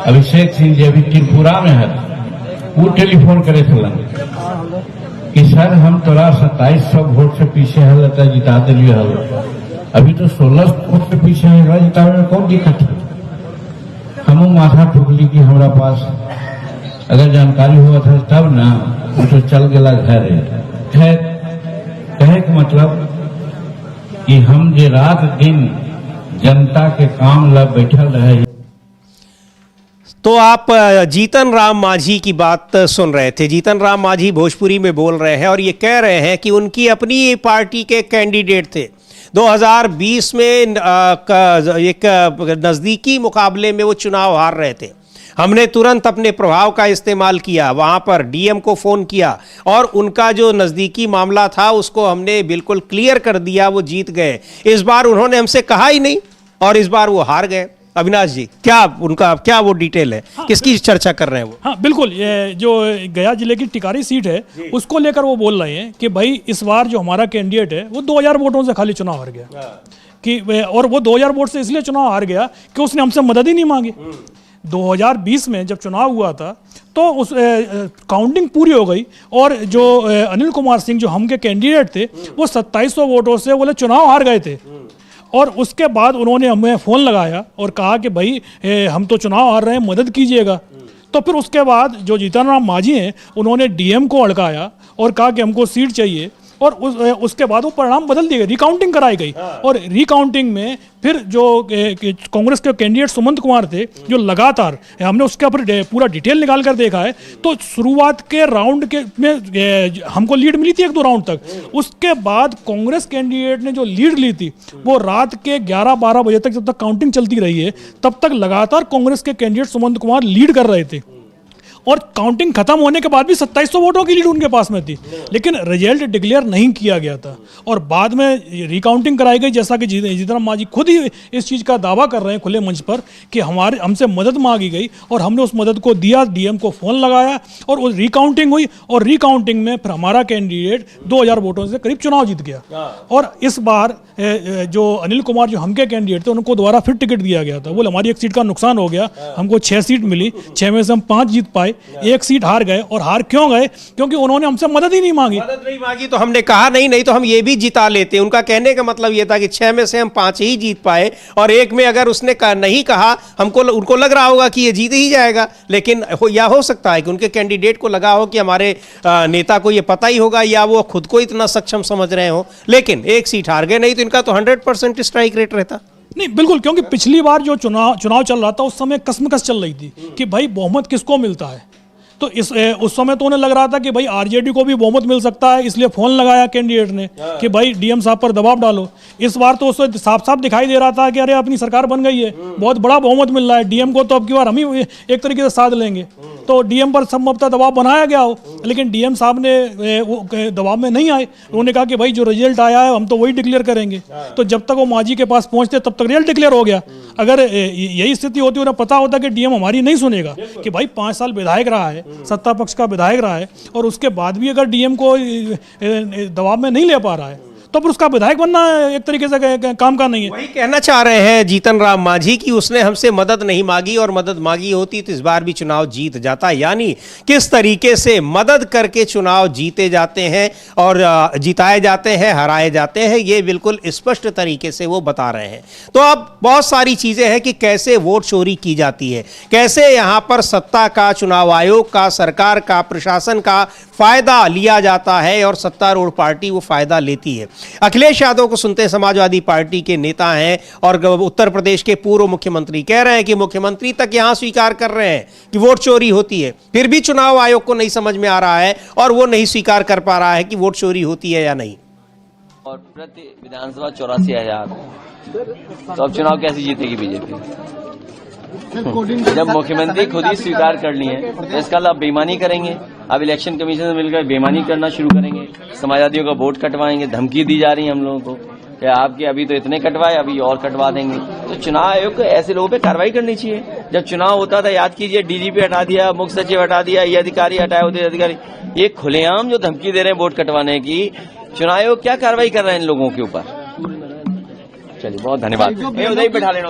अभिषेक सिंह जी अभी त्रिपुरा में है, वो टेलीफोन करे थे कि सर हम तोरा 2700 वोट से पीछे है, लता जिता दिलिए हल, अभी तो 16 वोट से पीछे है, जितावे में कौन दिक्कत है। हम माथा ठुकली कि हमारा पास अगर जानकारी हुआ था तब ना, वो तो चल गया घर है। कहे के मतलब कि हम जे रात दिन जनता के काम ला बैठल रहे। तो आप जीतन राम मांझी की बात सुन रहे थे। जीतन राम मांझी भोजपुरी में बोल रहे हैं और ये कह रहे हैं कि उनकी अपनी पार्टी के कैंडिडेट थे, 2020 में एक नज़दीकी मुकाबले में वो चुनाव हार रहे थे। हमने तुरंत अपने प्रभाव का इस्तेमाल किया, वहाँ पर DM को फ़ोन किया और उनका जो नज़दीकी मामला था उसको हमने बिल्कुल क्लियर कर दिया, वो जीत गए। इस बार उन्होंने हमसे कहा ही नहीं और इस बार वो हार गए। अविनाश जी, क्या उनका क्या वो डिटेल है, किसकी चर्चा कर रहे हैं वो? हाँ बिल्कुल, ये जो गया जिले की टिकारी सीट है उसको लेकर वो बोल रहे हैं कि भाई इस बार जो हमारा कैंडिडेट है वो 2000 वोटों से खाली चुनाव हार गया कि, और वो 2000 वोट से इसलिए चुनाव हार गया कि उसने हमसे मदद ही नहीं मांगी। 2020 में जब चुनाव हुआ था तो उस काउंटिंग पूरी हो गई और जो अनिल कुमार सिंह जो हम के कैंडिडेट थे वो 2700 वोटों से बोले चुनाव हार गए थे। और उसके बाद उन्होंने हमें फ़ोन लगाया और कहा कि भाई हम तो चुनाव हार रहे हैं, मदद कीजिएगा। तो फिर उसके बाद जो जीतन राम मांझी हैं उन्होंने डीएम को अड़काया और कहा कि हमको सीट चाहिए, और उसके बाद वो परिणाम बदल दिए गए, रिकाउंटिंग कराई गई। और रिकाउंटिंग में फिर जो कांग्रेस के कैंडिडेट सुमंत कुमार थे, जो लगातार हमने उसके ऊपर पूरा डिटेल निकाल कर देखा है, तो शुरुआत के राउंड के में हमको लीड मिली थी 1-2 राउंड तक। उसके बाद कांग्रेस कैंडिडेट ने जो लीड ली थी वो रात के 11-12 बजे तक, जब तक काउंटिंग चलती रही है तब तक लगातार कांग्रेस के कैंडिडेट सुमंत कुमार लीड कर रहे थे। और काउंटिंग खत्म होने के बाद भी 2700 वोटों की लीड उनके पास में थी, लेकिन रिजल्ट डिक्लेयर नहीं किया गया था। और बाद में रिकाउंटिंग कराई गई, जैसा कि जीतन राम मांझी खुद ही इस चीज़ का दावा कर रहे हैं खुले मंच पर कि हमसे मदद मांगी गई और हमने उस मदद को दिया, डीएम को फ़ोन लगाया और उस रिकाउंटिंग हुई। और रिकाउंटिंग में फिर हमारा कैंडिडेट 2000 वोटों से करीब चुनाव जीत गया। और इस बार जो अनिल कुमार, जो हमके कैंडिडेट थे, उनको दोबारा फिर टिकट दिया गया था। बोले हमारी 1 सीट का नुकसान हो गया, हमको 6 सीट मिली, 6 में से हम 5 जीत पाए, 1 सीट हार गए। और हार क्यों गए? क्योंकि उन्होंने हमसे मदद ही नहीं मांगी। मदद नहीं मांगी तो हमने कहा नहीं तो हम ये भी जिता लेते। उनका कहने का मतलब ये था कि 6 में से हम 5 ही जीत पाए, और 1 में अगर उसने नहीं कहा, उनको लग रहा होगा कि ये जीत ही जाएगा। लेकिन हो सकता है कि उनके कैंडिडेट को लगा हो कि हमारे नेता को ये पता ही होगा, या वो खुद को इतना सक्षम समझ रहे हो, लेकिन 1 सीट हार गए। नहीं तो इनका तो 100% स्ट्राइक रेट रहता। नहीं, बिल्कुल, क्योंकि पिछली बार जो चुनाव चल रहा था उस समय कसमकस चल रही थी कि भाई बहुमत किसको मिलता है। तो उस समय तो उन्हें लग रहा था कि भाई आरजेडी को भी बहुमत मिल सकता है, इसलिए फोन लगाया कैंडिडेट ने कि भाई डीएम साहब पर दबाव डालो। इस बार तो उससे साफ साफ दिखाई दे रहा था कि अरे अपनी सरकार बन गई है, बहुत बड़ा बहुमत मिल रहा है, डीएम को तो अब की बार हम ही एक तरीके से साध लेंगे। तो डीएम पर संभवतः दबाव बनाया गया हो, लेकिन डीएम साहब ने वो दबाव में नहीं आए। उन्होंने कहा कि भाई जो रिजल्ट आया है हम तो वही डिक्लेयर करेंगे। तो जब तक वो मांझी के पास पहुंचते तब तक रिजल्ट डिक्लेयर हो गया। अगर यही स्थिति होती, उन्हें पता होता कि डीएम हमारी नहीं सुनेगा, कि भाई 5 साल विधायक रहा है, सत्ता पक्ष का विधायक रहा है, और उसके बाद भी अगर डीएम को दबाव में नहीं ले पा रहा है तो फिर उसका विधायक बनना एक तरीके से काम का नहीं है। वही कहना चाह रहे हैं जीतन राम मांझी कि उसने हमसे मदद नहीं मांगी, और मदद मांगी होती तो इस बार भी चुनाव जीत जाता। यानी किस तरीके से मदद करके चुनाव जीते जाते हैं और जिताए जाते हैं, हराए जाते हैं, ये बिल्कुल स्पष्ट तरीके से वो बता रहे हैं। तो अब बहुत सारी चीजें हैं कि कैसे वोट चोरी की जाती है, कैसे यहां पर सत्ता का, चुनाव आयोग का, सरकार का, प्रशासन का फायदा लिया जाता है और सत्तारूढ़ पार्टी वो फायदा लेती है। अखिलेश यादव को सुनते हैं, समाजवादी पार्टी के नेता हैं और उत्तर प्रदेश के पूर्व मुख्यमंत्री, कह रहे हैं कि मुख्यमंत्री तक यहां स्वीकार कर रहे हैं कि वोट चोरी होती है, फिर भी चुनाव आयोग को नहीं समझ में आ रहा है और वो नहीं स्वीकार कर पा रहा है कि वोट चोरी होती है या नहीं। और प्रति विधानसभा 84,000, तो अब चुनाव कैसे जीतेगी बीजेपी? जब मुख्यमंत्री खुद ही स्वीकार कर ली है तो इसका अब बेईमानी करेंगे। अब इलेक्शन कमीशन से मिलकर बेईमानी करना शुरू करेंगे, समाजवादियों का वोट कटवाएंगे। धमकी दी जा रही है हम लोगों को कि आपके अभी तो इतने कटवाए, अभी और कटवा देंगे। तो चुनाव आयोग को ऐसे लोगों पे कार्रवाई करनी चाहिए। जब चुनाव होता था, याद कीजिए, डीजीपी हटा दिया, मुख्य सचिव हटा दिया, ये अधिकारी हटाए, उधर अधिकारी, ये खुलेआम जो धमकी दे रहे हैं वोट कटवाने की, चुनाव आयोग क्या कार्रवाई कर रहे हैं इन लोगों के ऊपर? चलिए, बहुत धन्यवाद। उधर ही बैठा लेना,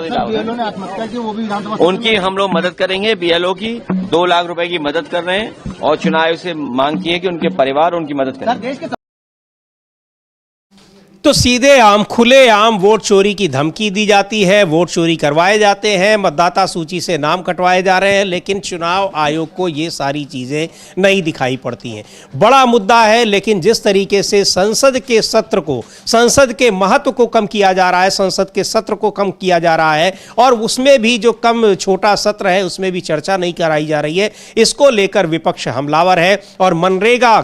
उनकी हम लोग मदद करेंगे। बीएलओ की 2 लाख रुपए की मदद कर रहे हैं और चुनाव आयोग से मांग की है कि उनके परिवार उनकी मदद करें। तो सीधे आम, खुले आम वोट चोरी की धमकी दी जाती है, वोट चोरी करवाए जाते हैं, मतदाता सूची से नाम कटवाए जा रहे हैं, लेकिन चुनाव आयोग को ये सारी चीज़ें नहीं दिखाई पड़ती हैं। बड़ा मुद्दा है, लेकिन जिस तरीके से संसद के सत्र को, संसद के महत्व को कम किया जा रहा है, संसद के सत्र को कम किया जा रहा है, और उसमें भी जो कम छोटा सत्र है उसमें भी चर्चा नहीं कराई जा रही है, इसको लेकर विपक्ष हमलावर है। और मनरेगा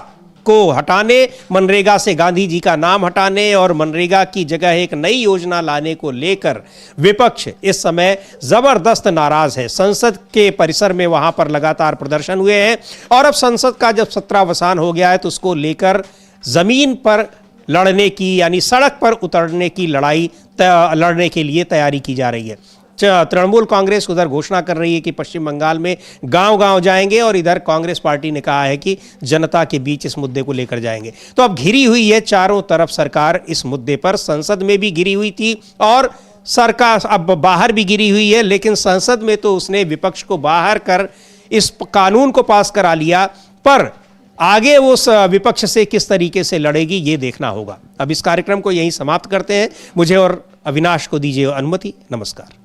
को हटाने, मनरेगा से गांधी जी का नाम हटाने और मनरेगा की जगह एक नई योजना लाने को लेकर विपक्ष इस समय जबरदस्त नाराज है। संसद के परिसर में वहां पर लगातार प्रदर्शन हुए हैं, और अब संसद का जब सत्रावसान हो गया है तो उसको लेकर जमीन पर लड़ने की, यानी सड़क पर उतरने की लड़ाई लड़ने के लिए तैयारी की जा रही है। तृणमूल कांग्रेस उधर घोषणा कर रही है कि पश्चिम बंगाल में गांव-गांव जाएंगे, और इधर कांग्रेस पार्टी ने कहा है कि जनता के बीच इस मुद्दे को लेकर जाएंगे। तो अब घिरी हुई है चारों तरफ सरकार इस मुद्दे पर। संसद में भी घिरी हुई थी और सरकार अब बाहर भी घिरी हुई है, लेकिन संसद में तो उसने विपक्ष को बाहर कर इस कानून को पास करा लिया, पर आगे वो विपक्ष से किस तरीके से लड़ेगी ये देखना होगा। अब इस कार्यक्रम को यहीं समाप्त करते हैं। मुझे और अविनाश को दीजिए अनुमति। नमस्कार।